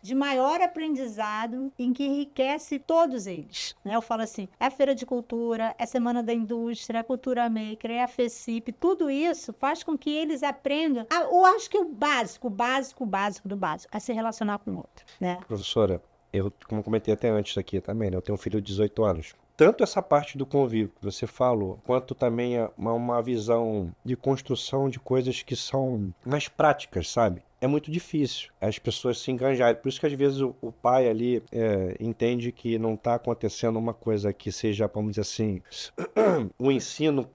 de maior aprendizado em que enriquece todos eles, né? Eu falo assim, é a feira de cultura, é a semana da indústria, é a cultura maker, é a FECIP, tudo isso faz com que eles aprendam, eu acho que o básico do básico, a se relacionar com o outro, né? Professora, eu, como comentei até antes aqui também, né? Eu tenho um filho de 18 anos. tanto essa parte do convívio que você falou, quanto também uma visão de construção de coisas que são mais práticas, sabe? É muito difícil as pessoas se enganjarem. Por isso que às vezes o pai ali entende que não está acontecendo uma coisa que seja, vamos dizer assim, o ensino,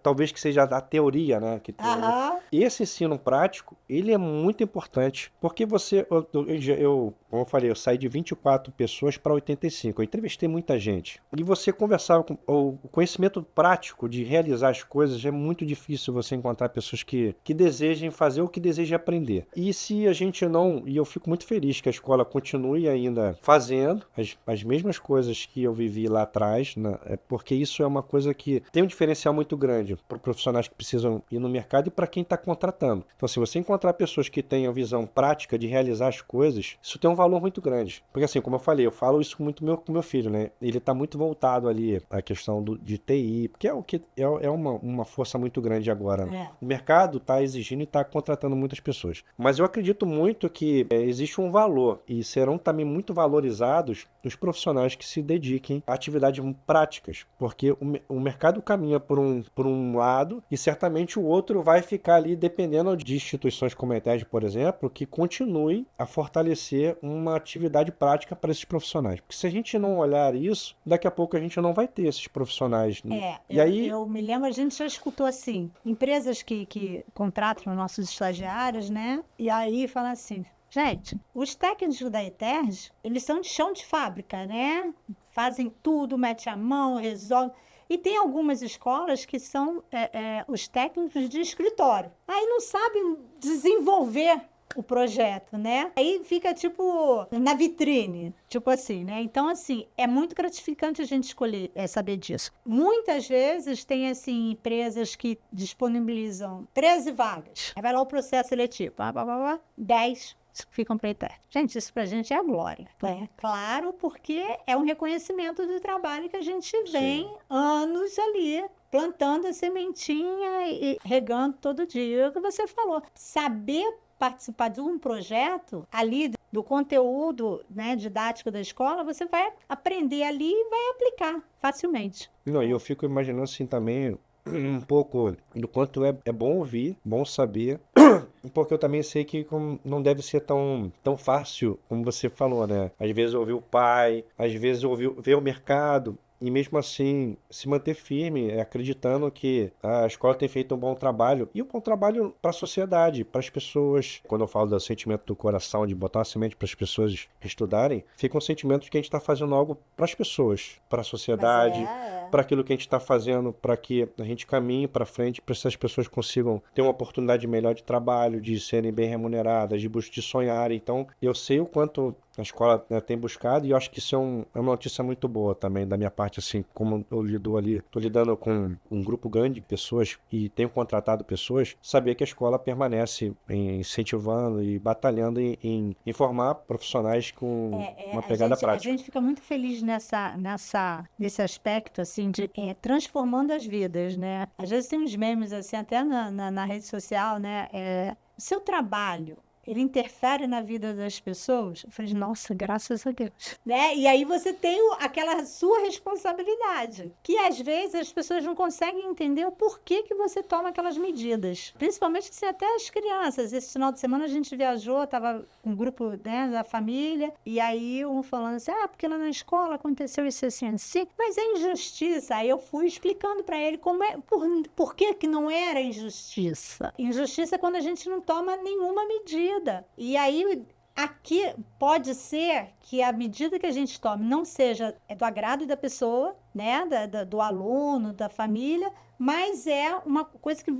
talvez que seja da teoria, né? Aham. Esse ensino prático, ele é muito importante, porque como eu falei, eu saí de 24 pessoas para 85. Eu entrevistei muita gente. E você conversava com o conhecimento prático de realizar as coisas, é muito difícil você encontrar pessoas que desejem fazer ou que desejem aprender. E se a gente não, e eu fico muito feliz que a escola continue ainda fazendo as mesmas coisas que eu vivi lá atrás, né? Porque isso é uma coisa que tem um diferencial muito grande para profissionais que precisam ir no mercado e para quem está contratando. Então, se você encontrar pessoas que tenham visão prática de realizar as coisas, isso tem um valor muito grande. Porque assim, como eu falei, eu falo isso muito com meu filho, né? Ele está muito voltado ali à questão de TI, porque é o que é uma força muito grande agora. É. O mercado está exigindo e está contratando muitas pessoas. Mas eu acredito muito que existe um valor e serão também muito valorizados os profissionais que se dediquem a atividades práticas, porque o mercado caminha por um lado e certamente o outro vai ficar ali dependendo de instituições como a ETED, por exemplo, que continuem a fortalecer uma atividade prática para esses profissionais. Porque se a gente não olhar isso, daqui a pouco a gente não vai ter esses profissionais. Eu me lembro, a gente já escutou assim, empresas que contratam nossos estagiários, né? E aí fala assim, gente, os técnicos da ETERJ, eles são de chão de fábrica, né? Fazem tudo, mete a mão, resolve. E tem algumas escolas que são os técnicos de escritório. Aí não sabem desenvolver o projeto, né? Aí fica, tipo, na vitrine, tipo assim, né? Então, assim, é muito gratificante a gente escolher, saber disso. Muitas vezes tem, assim, empresas que disponibilizam 13 vagas. Aí vai lá o processo seletivo, 10 ficam para ETERJ. Gente, isso pra gente é a glória. É claro, porque é um reconhecimento do trabalho que a gente vem anos ali plantando a sementinha e regando todo dia. É o que você falou. Saber participar de um projeto ali do conteúdo, né, didático da escola, você vai aprender ali e vai aplicar facilmente. Não, e eu fico imaginando assim também um pouco do quanto é bom ouvir, bom saber, porque eu também sei que não deve ser tão fácil como você falou, né? Às vezes ouvir o pai, às vezes ver o mercado. E mesmo assim, se manter firme, acreditando que a escola tem feito um bom trabalho. E um bom trabalho para a sociedade, para as pessoas. Quando eu falo do sentimento do coração, de botar uma semente para as pessoas estudarem, fica um sentimento de que a gente está fazendo algo para as pessoas, para a sociedade, para aquilo que a gente está fazendo, para que a gente caminhe para frente, para que essas pessoas consigam ter uma oportunidade melhor de trabalho, de serem bem remuneradas, de sonharem. Então, eu sei o quanto a escola, né, tem buscado, e eu acho que isso é uma notícia muito boa também da minha parte, assim, como eu lido ali, estou lidando com um grupo grande de pessoas e tenho contratado pessoas, saber que a escola permanece incentivando e batalhando em formar profissionais com uma pegada prática. A gente fica muito feliz nesse aspecto, assim, de transformando as vidas, né? Às vezes tem uns memes, assim, até na rede social, né? O seu trabalho, ele interfere na vida das pessoas? Eu falei, nossa, graças a Deus. Né? E aí você tem aquela sua responsabilidade, que às vezes as pessoas não conseguem entender o porquê que você toma aquelas medidas. Principalmente assim, até as crianças. Esse final de semana a gente viajou, estava com um grupo, né, da família, e aí um falando assim, porque lá na escola aconteceu isso assim, assim, mas é injustiça. Aí eu fui explicando para ele por que não era injustiça. Injustiça é quando a gente não toma nenhuma medida. E aí, aqui pode ser que a medida que a gente tome não seja do agrado da pessoa, né, do aluno, da família, mas é uma coisa que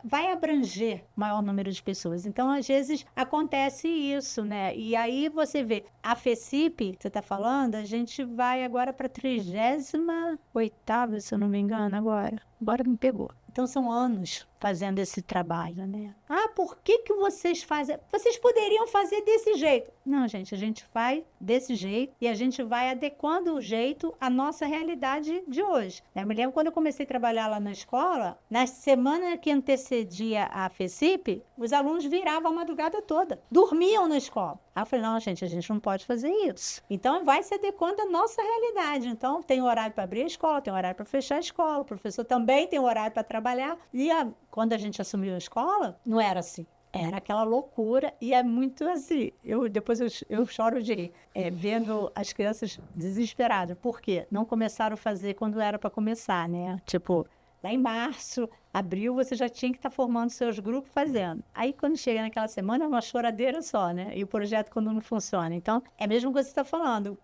vai abranger o maior número de pessoas. Então, às vezes, acontece isso, né? E aí você vê, a FECIP, você está falando, a gente vai agora para a 38ª, se eu não me engano, agora me pegou. Então, são anos fazendo esse trabalho, né? Ah, por que que vocês fazem? Vocês poderiam fazer desse jeito. Não, gente, a gente faz desse jeito e a gente vai adequando o jeito à nossa realidade de hoje. Eu me lembro quando eu comecei a trabalhar lá na escola, na semana que antecedia a FECIP, os alunos viravam a madrugada toda, dormiam na escola. Aí eu falei, não, gente, a gente não pode fazer isso. Então, vai se adequando à nossa realidade. Então, tem horário para abrir a escola, tem horário para fechar a escola, o professor também tem horário para trabalhar. E quando a gente assumiu a escola, não era assim. Era aquela loucura e é muito assim. Depois eu choro de rir, vendo as crianças desesperadas. Por quê? Não começaram a fazer quando era para começar, né? Tipo, lá em março, abril, você já tinha que estar formando seus grupos fazendo. Aí, quando chega naquela semana, é uma choradeira só, né? E o projeto quando não funciona. Então, é mesmo o que você está falando.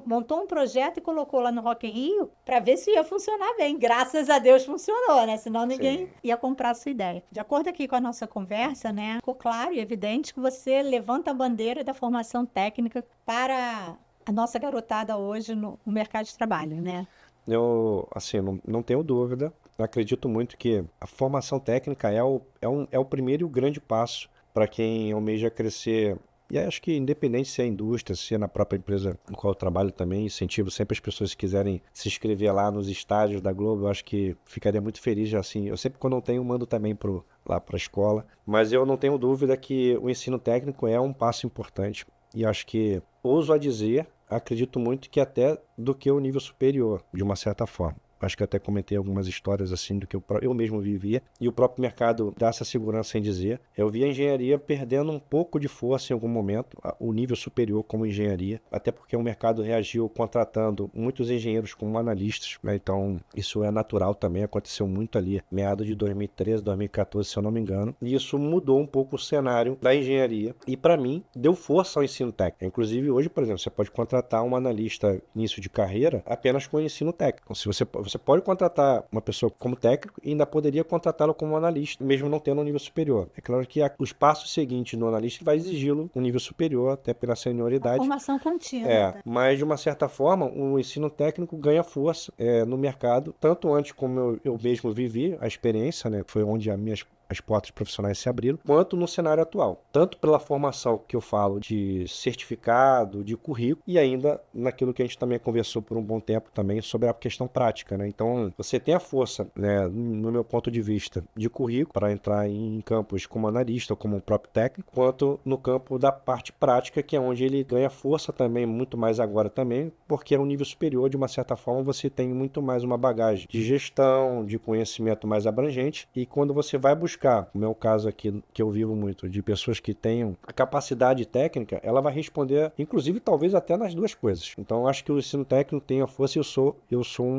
Montou um projeto e colocou lá no Rock in Rio para ver se ia funcionar bem. Graças a Deus funcionou, né? Senão ninguém ia comprar a sua ideia. De acordo aqui com a nossa conversa, né? Ficou claro e evidente que você levanta a bandeira da formação técnica para a nossa garotada hoje no mercado de trabalho, né? Eu, assim, não tenho dúvida. Eu acredito muito que a formação técnica é o primeiro e o grande passo para quem almeja crescer. E acho que independente se é indústria, se é na própria empresa no qual eu trabalho também, incentivo sempre as pessoas que quiserem se inscrever lá nos estágios da Globo. Eu acho que ficaria muito feliz, assim. Eu sempre, quando não tenho, mando também lá para a escola. Mas eu não tenho dúvida que o ensino técnico é um passo importante. E acho que, ouso a dizer, acredito muito que até do que o nível superior, de uma certa forma. Acho que até comentei algumas histórias assim do que eu mesmo vivia. E o próprio mercado dá essa segurança em dizer. Eu vi a engenharia perdendo um pouco de força em algum momento, o nível superior como engenharia. Até porque o mercado reagiu contratando muitos engenheiros como analistas, né? Então, isso é natural também. Aconteceu muito ali, meados de 2013, 2014, se eu não me engano. E isso mudou um pouco o cenário da engenharia. E, para mim, deu força ao ensino técnico. Inclusive, hoje, por exemplo, você pode contratar um analista início de carreira apenas com ensino técnico. Então, se você pode contratar uma pessoa como técnico e ainda poderia contratá-lo como analista, mesmo não tendo um nível superior. É claro que os passos seguintes no analista vai exigi-lo um nível superior, até pela senioridade. A formação contínua. Mas de uma certa forma, o ensino técnico ganha força no mercado, tanto antes como eu mesmo vivi a experiência, né? Foi onde as portas profissionais se abriram, quanto no cenário atual. Tanto pela formação que eu falo de certificado, de currículo, e ainda naquilo que a gente também conversou por um bom tempo também sobre a questão prática, né? Então, você tem a força, né, no meu ponto de vista, de currículo para entrar em campos como analista ou como próprio técnico, quanto no campo da parte prática, que é onde ele ganha força também, muito mais agora também, porque é um nível superior, de uma certa forma, você tem muito mais uma bagagem de gestão, de conhecimento mais abrangente, e quando você vai buscar, como é o caso aqui que eu vivo muito, de pessoas que tenham a capacidade técnica, ela vai responder, inclusive, talvez até nas duas coisas. Então, acho que o ensino técnico tem a força e eu sou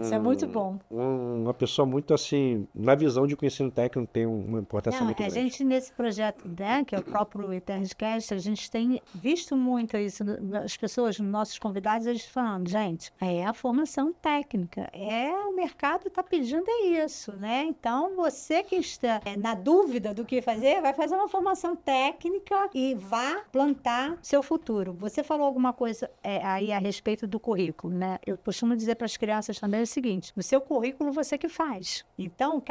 Isso é muito bom. Uma pessoa muito, assim, na visão de que o ensino técnico tem uma importância muito grande. A gente, nesse projeto, né, que é o próprio Intercast, a gente tem visto muito isso, as pessoas, nossos convidados, eles falando, gente, é a formação técnica, o mercado está pedindo isso, né? Então, você que está na dúvida do que fazer, vai fazer uma formação técnica e vá plantar seu futuro. Você falou alguma coisa aí a respeito do currículo, né? Eu costumo dizer para as crianças também o seguinte, o seu currículo você que faz. Então,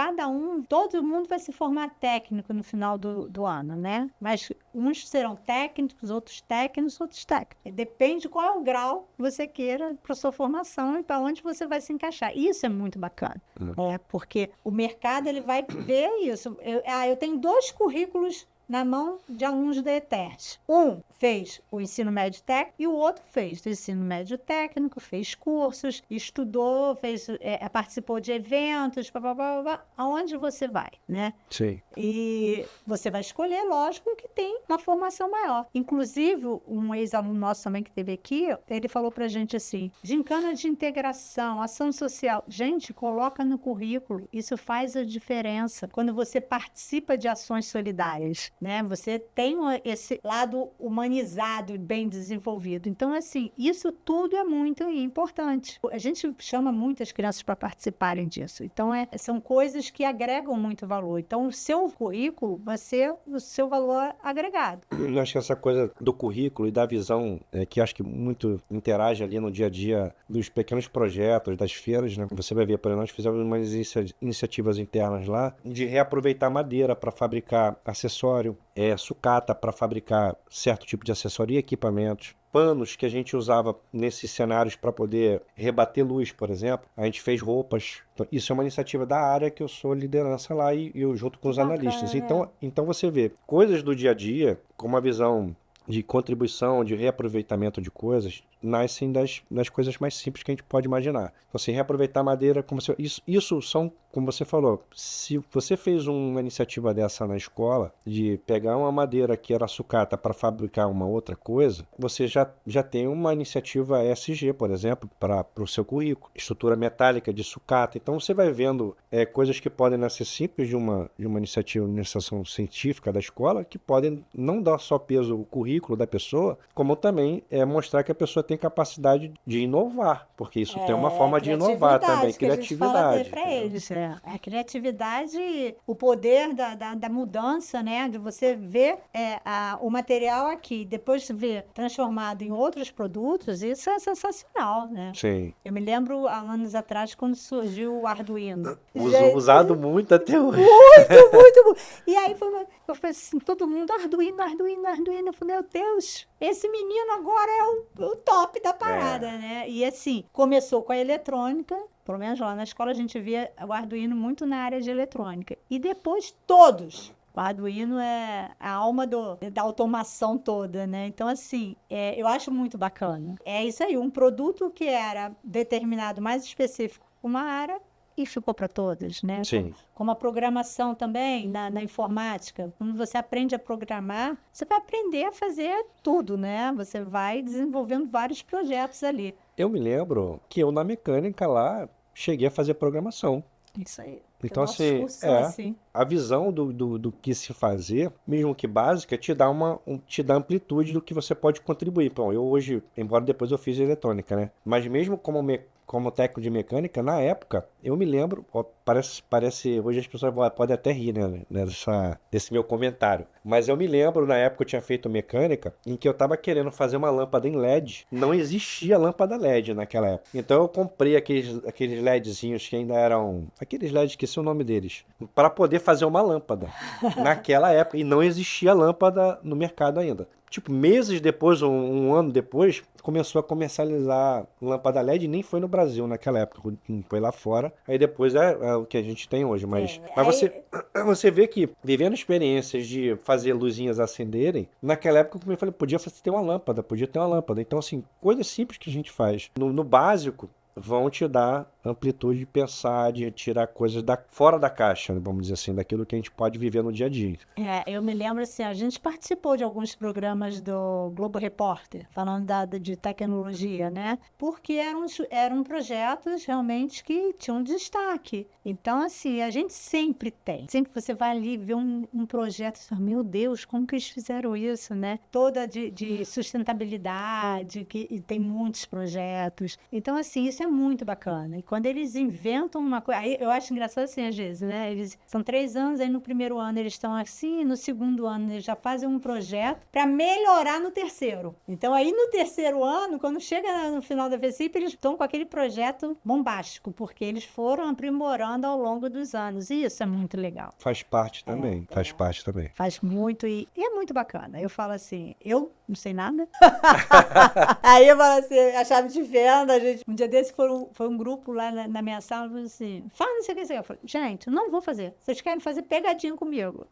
todo mundo vai se formar técnico no final do ano, né? Mas uns serão técnicos, outros técnicos. Depende qual é o grau que você queira para sua formação e para onde você vai se encaixar. Isso é muito bacana, porque o mercado ele vai ver isso. Eu tenho 2 currículos na mão de alunos da ETERT. Um fez o ensino médio técnico e o outro fez o ensino médio técnico, fez cursos, estudou, participou de eventos, aonde você vai, né? Sim. E você vai escolher, lógico, que tem uma formação maior. Inclusive, um ex-aluno nosso também que esteve aqui, ele falou pra gente assim, gincana de integração, ação social. Gente, coloca no currículo, isso faz a diferença quando você participa de ações solidárias. né? Você tem esse lado humanizado, bem desenvolvido. Então, assim, isso tudo é muito importante. A gente chama muitas crianças para participarem disso. Então, são coisas que agregam muito valor. Então, o seu currículo vai ser o seu valor agregado. Eu acho que essa coisa do currículo e da visão, que acho que muito interage ali no dia a dia dos pequenos projetos, das feiras, né? Você vai ver, por exemplo, nós fizemos umas iniciativas internas lá de reaproveitar madeira para fabricar acessório, sucata para fabricar certo tipo de acessório e equipamentos. Panos que a gente usava nesses cenários para poder rebater luz, por exemplo. A gente fez roupas. Então, isso é uma iniciativa da área que eu sou liderança lá e eu junto com os analistas. Então você vê coisas do dia a dia com uma visão de contribuição, de reaproveitamento de coisas, nascem das coisas mais simples que a gente pode imaginar. Então, assim, reaproveitar madeira, isso são, como você falou, se você fez uma iniciativa dessa na escola, de pegar uma madeira que era sucata para fabricar uma outra coisa, você já tem uma iniciativa ESG, por exemplo, para o seu currículo. Estrutura metálica de sucata. Então, você vai vendo coisas que podem nascer simples de uma iniciativa, iniciação científica da escola, que podem não dar só peso ao currículo da pessoa, como também mostrar que a pessoa tem capacidade de inovar, porque isso tem uma forma de inovar também, criatividade. Para eles, a criatividade, o poder da mudança, né? De você ver o material aqui, depois ver transformado em outros produtos, isso é sensacional, né? Sim. Eu me lembro há anos atrás quando surgiu o Arduino. Usado muito até hoje. Muito. E aí eu falei assim, todo mundo Arduino. Eu falei, meu Deus, esse menino agora é o top da parada, né? E assim, começou com a eletrônica, pelo menos lá na escola a gente via o Arduino muito na área de eletrônica. E depois todos. O Arduino é a alma da automação toda, né? Então, assim, eu acho muito bacana. É isso aí, um produto que era determinado mais específico para uma área, e ficou para todas, né? Sim. Como a programação também, na informática. Quando você aprende a programar, você vai aprender a fazer tudo, né? Você vai desenvolvendo vários projetos ali. Eu me lembro que eu, na mecânica lá, cheguei a fazer programação. Isso aí. Então, assim, a visão do que se fazer, mesmo que básica, te dá amplitude do que você pode contribuir. Bom, eu hoje, embora depois eu fiz eletrônica, né? Mas mesmo como técnico de mecânica, na época, eu me lembro, parece hoje as pessoas podem até rir, né, desse meu comentário, mas eu me lembro, na época eu tinha feito mecânica, em que eu estava querendo fazer uma lâmpada em LED, não existia lâmpada LED naquela época, então eu comprei aqueles LEDzinhos que ainda eram, aqueles LEDs, esqueci o nome deles, para poder fazer uma lâmpada, naquela época, e não existia lâmpada no mercado ainda. Tipo, meses depois, um ano depois, começou a comercializar lâmpada LED, nem foi no Brasil naquela época, foi lá fora. Aí depois é o que a gente tem hoje. Mas você vê que, vivendo experiências de fazer luzinhas acenderem, naquela época, como eu falei, podia ter uma lâmpada. Então, assim, coisas simples que a gente faz no básico vão te dar amplitude de pensar, de tirar coisas fora da caixa, vamos dizer assim, daquilo que a gente pode viver no dia a dia. Eu me lembro assim, a gente participou de alguns programas do Globo Repórter, falando de tecnologia, né? Porque eram projetos realmente que tinham destaque. Então, assim, a gente sempre tem. Sempre que você vai ali ver um projeto, você fala, meu Deus, como que eles fizeram isso, né? Toda de sustentabilidade, e tem muitos projetos. Então, assim, isso é muito bacana. E quando eles inventam uma coisa... Aí eu acho engraçado assim, às vezes, né? Eles são 3 anos, aí no primeiro ano eles estão assim, no segundo ano eles já fazem um projeto para melhorar no terceiro. Então, aí no terceiro ano, quando chega no final da FECIP, eles estão com aquele projeto bombástico, porque eles foram aprimorando ao longo dos anos. E isso é muito legal. Faz parte também, faz parte também. Faz muito e é muito bacana. Eu falo assim, eu não sei nada. Aí eu falo assim, a chave de venda, gente. Um dia desse foi um grupo lá na minha sala, falou assim, fala não sei o que. Eu falei, gente, não vou fazer. Vocês querem fazer pegadinha comigo.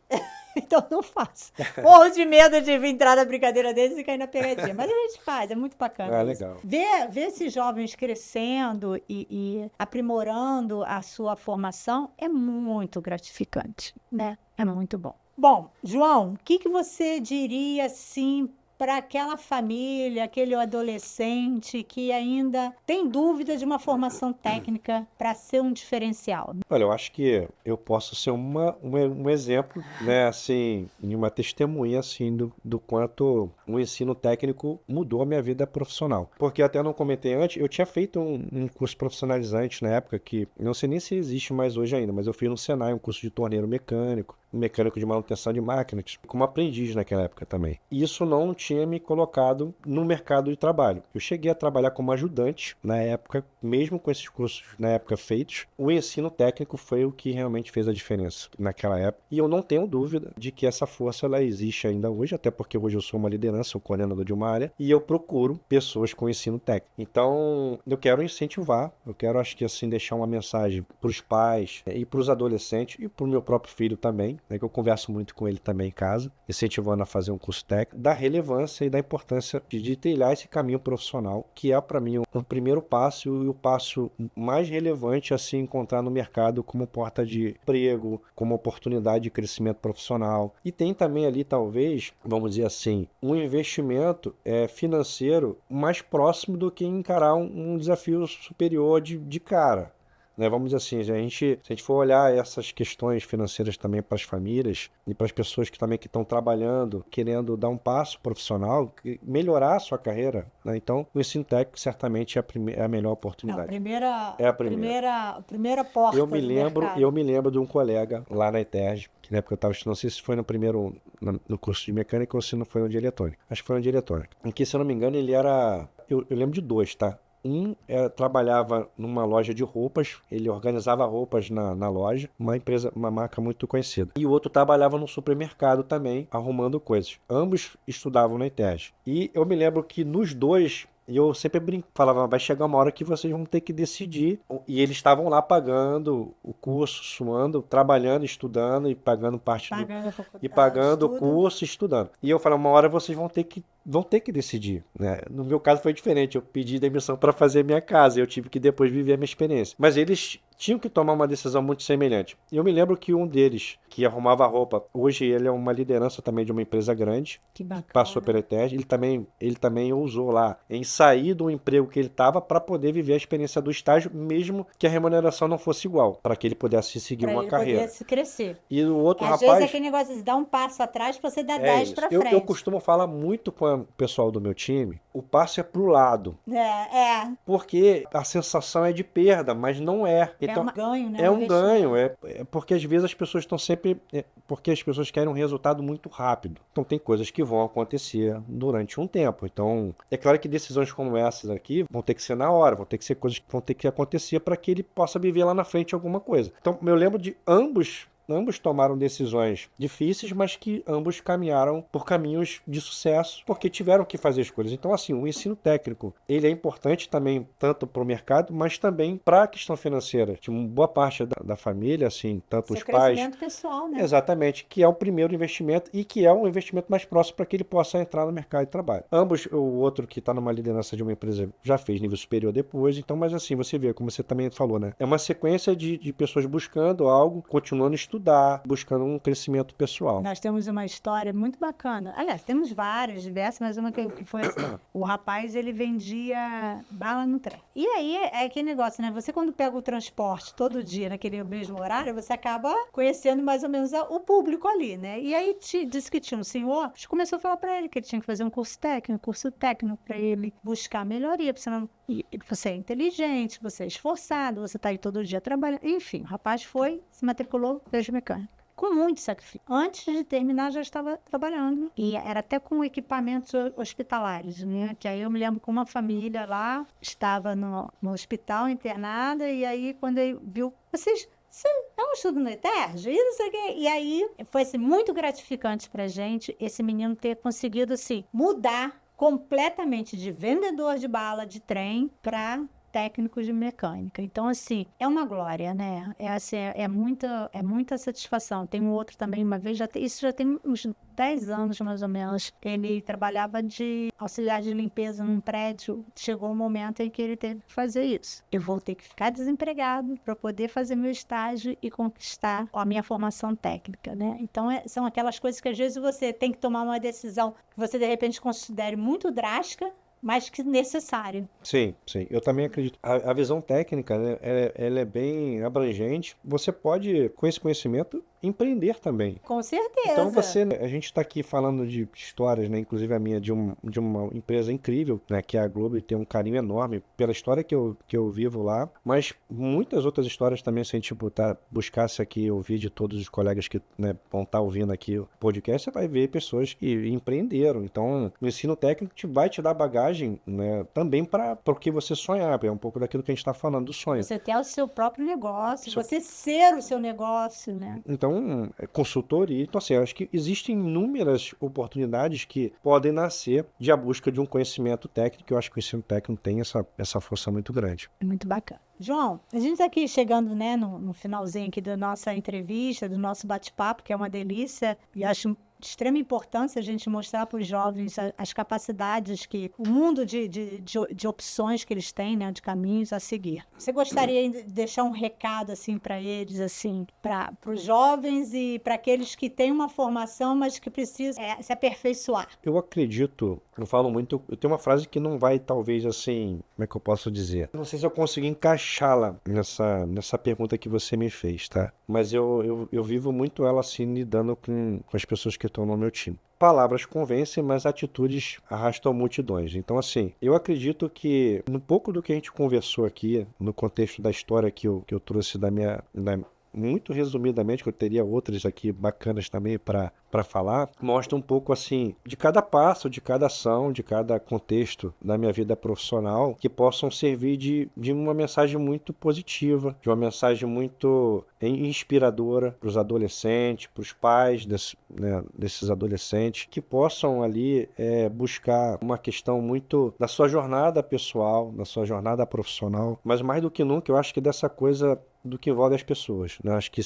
Então não faço. Morro de medo de vir entrar na brincadeira deles e cair na pegadinha. Mas a gente faz, é muito bacana. Legal. Ver esses jovens crescendo e aprimorando a sua formação é muito gratificante, né? É muito bom. Bom, João, o que você diria, assim, para aquela família, aquele adolescente que ainda tem dúvida de uma formação técnica para ser um diferencial? Olha, eu acho que eu posso ser um exemplo, né, assim, e uma testemunha, assim, do quanto o ensino técnico mudou a minha vida profissional. Porque até não comentei antes, eu tinha feito um curso profissionalizante na época que, não sei nem se existe mais hoje ainda, mas eu fiz no Senai um curso de torneiro mecânico de manutenção de máquinas, como aprendiz naquela época também. E isso não tinha me colocado no mercado de trabalho. Eu cheguei a trabalhar como ajudante na época, mesmo com esses cursos na época feitos, o ensino técnico foi o que realmente fez a diferença naquela época. E eu não tenho dúvida de que essa força ela existe ainda hoje, até porque hoje eu sou uma liderança, sou coordenador de uma área, e eu procuro pessoas com ensino técnico. Então, eu quero incentivar, eu quero, acho que assim, deixar uma mensagem para os pais e para os adolescentes e para o meu próprio filho também, né, que eu converso muito com ele também em casa, incentivando a fazer um curso técnico, da relevância e da importância de trilhar esse caminho profissional, que é para mim o primeiro passo e o passo mais relevante a se encontrar no mercado como porta de emprego, como oportunidade de crescimento profissional. E tem também ali, talvez, vamos dizer assim, um investimento financeiro mais próximo do que encarar um desafio superior de cara. Né, vamos dizer assim, se a gente for olhar essas questões financeiras também para as famílias e para as pessoas que também que estão trabalhando, querendo dar um passo profissional, melhorar a sua carreira, né? Então, o ensino técnico certamente é a melhor oportunidade. Não, a primeira porta Eu do mercado. me lembro de um colega lá na ETERJ, que na época eu estava estudando, não sei se foi no curso de mecânica ou se não foi no de eletrônica. Acho que foi no de eletrônica. Em que, se eu não me engano, ele era... Eu lembro de dois, tá? Trabalhava numa loja de roupas, ele organizava roupas na loja, uma marca muito conhecida. E o outro trabalhava no supermercado também, arrumando coisas. Ambos estudavam na ETERJ. E eu me lembro que nos dois, eu sempre falava, vai chegar uma hora que vocês vão ter que decidir. E eles estavam lá pagando o curso, suando, trabalhando, estudando e pagando parte e pagando o curso, estudando. E eu falava, uma hora vocês vão ter que decidir, né? No meu caso foi diferente, eu pedi demissão para fazer minha casa, eu tive que depois viver a minha experiência. Mas eles tinham que tomar uma decisão muito semelhante. E eu me lembro que um deles, que arrumava roupa, hoje ele é uma liderança também de uma empresa grande, que bacana. Passou pela ETERJ, ele também ousou lá em sair do emprego que ele estava para poder viver a experiência do estágio, mesmo que a remuneração não fosse igual, para que ele pudesse seguir uma carreira. Para ele pudesse crescer. E o outro rapaz... Às vezes é aquele negócio de dar um passo atrás para você dar 10 para frente. Eu costumo falar muito com o pessoal do meu time, o passo é pro lado. Porque a sensação é de perda, mas não é. Então, um ganho, né? É um ganho, é porque às vezes as pessoas estão sempre... porque as pessoas querem um resultado muito rápido. Então tem coisas que vão acontecer durante um tempo. Então, é claro que decisões como essas aqui vão ter que ser na hora, vão ter que ser coisas que vão ter que acontecer para que ele possa viver lá na frente alguma coisa. Então, eu lembro de ambos tomaram decisões difíceis, mas que ambos caminharam por caminhos de sucesso, porque tiveram que fazer escolhas. Então, assim, o ensino técnico, ele é importante também, tanto para o mercado, mas também para a questão financeira. De uma boa parte da família, assim, tanto os pais... crescimento pessoal, né? Exatamente, que é o primeiro investimento e que é um investimento mais próximo para que ele possa entrar no mercado de trabalho. Ambos, o outro que está numa liderança de uma empresa já fez nível superior depois, então, mas assim, você vê, como você também falou, né? É uma sequência de pessoas buscando algo, continuando estudar, buscando um crescimento pessoal. Nós temos uma história muito bacana. Aliás, temos várias, diversas, mas uma que foi assim. O rapaz, ele vendia bala no trem. E aí, é aquele negócio, né? Você quando pega o transporte todo dia, naquele mesmo horário, você acaba conhecendo mais ou menos o público ali, né? E aí, disse que tinha um senhor, a gente começou a falar pra ele que ele tinha que fazer um curso técnico pra ele buscar melhoria, porque senão você é inteligente, você é esforçado, você tá aí todo dia trabalhando. Enfim, o rapaz se matriculou, fez mecânica. Com muito sacrifício. Antes de terminar, já estava trabalhando. E era até com equipamentos hospitalares, né? Que aí eu me lembro que uma família lá estava no hospital internada, e aí quando ele viu, você é um estudo no ETERJ? E não sei o quê. E aí foi assim, muito gratificante pra gente esse menino ter conseguido assim, mudar completamente de vendedor de bala de trem para técnico de mecânica. Então, assim, é uma glória, né? É muita satisfação. Tem um outro também, uma vez, isso já tem uns 10 anos, mais ou menos. Ele trabalhava de auxiliar de limpeza num prédio. Chegou um momento em que ele teve que fazer isso. Eu vou ter que ficar desempregado para poder fazer meu estágio e conquistar a minha formação técnica, né? Então, são aquelas coisas que às vezes você tem que tomar uma decisão que você, de repente, considere muito drástica, mas que necessária. Sim, sim. Eu também acredito. A visão técnica, né, ela é bem abrangente. Você pode, com esse conhecimento, empreender também. Com certeza. Então a gente está aqui falando de histórias, né? Inclusive a minha de uma empresa incrível, né? Que é a Globo, e tem um carinho enorme pela história que eu vivo lá, mas muitas outras histórias também, se a gente buscasse aqui ouvir de todos os colegas que, né, vão estar ouvindo aqui o podcast, você vai ver pessoas que empreenderam. Então, o ensino técnico vai te dar bagagem, né? Também para o que você sonhar. É um pouco daquilo que a gente está falando do sonho. Você ter o seu próprio negócio, você ser o seu negócio, né? Então, consultoria. Então, assim, eu acho que existem inúmeras oportunidades que podem nascer de busca de um conhecimento técnico. Eu acho que o ensino técnico tem essa força muito grande. É muito bacana. João, a gente está aqui chegando, né, no finalzinho aqui da nossa entrevista, do nosso bate-papo, que é uma delícia, e acho de extrema importância a gente mostrar para os jovens as capacidades que o mundo de opções que eles têm, né, de caminhos a seguir. Você gostaria de deixar um recado assim para eles, assim, para os jovens e para aqueles que têm uma formação, mas que precisam se aperfeiçoar? Eu acredito, eu falo muito, eu tenho uma frase que não vai, talvez, assim, como é que eu posso dizer? Não sei se eu consegui encaixá-la nessa pergunta que você me fez, tá? Mas eu vivo muito ela assim, lidando com as pessoas que estão no meu time. Palavras convencem, mas atitudes arrastam multidões. Então, assim, eu acredito que um pouco do que a gente conversou aqui, no contexto da história que eu trouxe muito resumidamente, que eu teria outras aqui bacanas também para falar, mostra um pouco assim, de cada passo, de cada ação, de cada contexto da minha vida profissional, que possam servir de uma mensagem muito positiva, de uma mensagem muito inspiradora para os adolescentes, para os pais desses adolescentes, que possam ali buscar uma questão muito da sua jornada pessoal, da sua jornada profissional, mas mais do que nunca, eu acho que dessa coisa do que envolve as pessoas, né? Acho que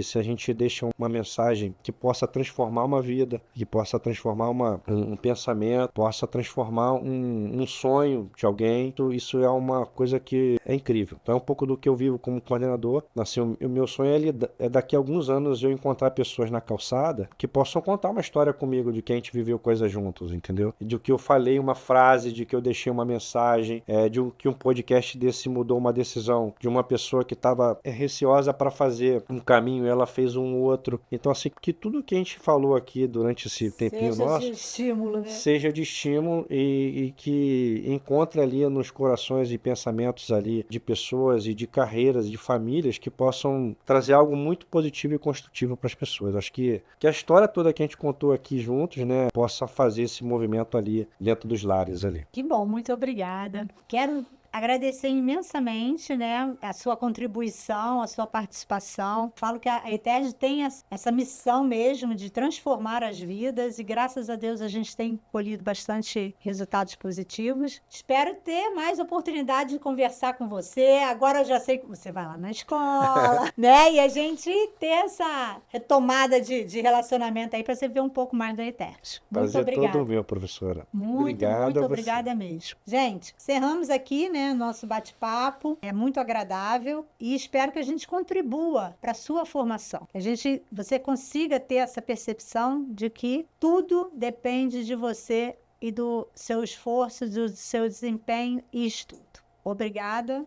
se a gente deixa uma mensagem que possa transformar uma vida, que possa transformar um pensamento, possa transformar um sonho de alguém, isso é uma coisa que é incrível. Então é um pouco do que eu vivo como coordenador. Assim, o meu sonho é daqui a alguns anos eu encontrar pessoas na calçada que possam contar uma história comigo de que a gente viveu coisas juntos, entendeu? De que eu falei uma frase, de que eu deixei uma mensagem, de que um podcast desse mudou uma decisão de uma pessoa que estava receosa para fazer um caminho, ela fez um outro. Então, assim, que tudo que a gente falou aqui durante esse tempinho nosso seja de estímulo, né? Seja de estímulo e que encontre ali nos corações e pensamentos ali de pessoas e de carreiras, de famílias que possam trazer algo muito positivo e construtivo para as pessoas. Acho que a história toda que a gente contou aqui juntos, né, possa fazer esse movimento ali dentro dos lares ali. Que bom, muito obrigada. Quero agradecer imensamente, né, a sua contribuição, a sua participação. Falo que a ETED tem essa missão mesmo de transformar as vidas e graças a Deus a gente tem colhido bastante resultados positivos. Espero ter mais oportunidade de conversar com você. Agora eu já sei que você vai lá na escola, né, e a gente ter essa retomada de relacionamento aí para você ver um pouco mais da ETED. Muito Prazer obrigada. todo meu, professora. Muito obrigada mesmo. Gente, encerramos aqui, né, nosso bate-papo. É muito agradável e espero que a gente contribua para a sua formação. Que você consiga ter essa percepção de que tudo depende de você e do seu esforço, do seu desempenho e estudo. Obrigada.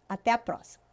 Até a próxima.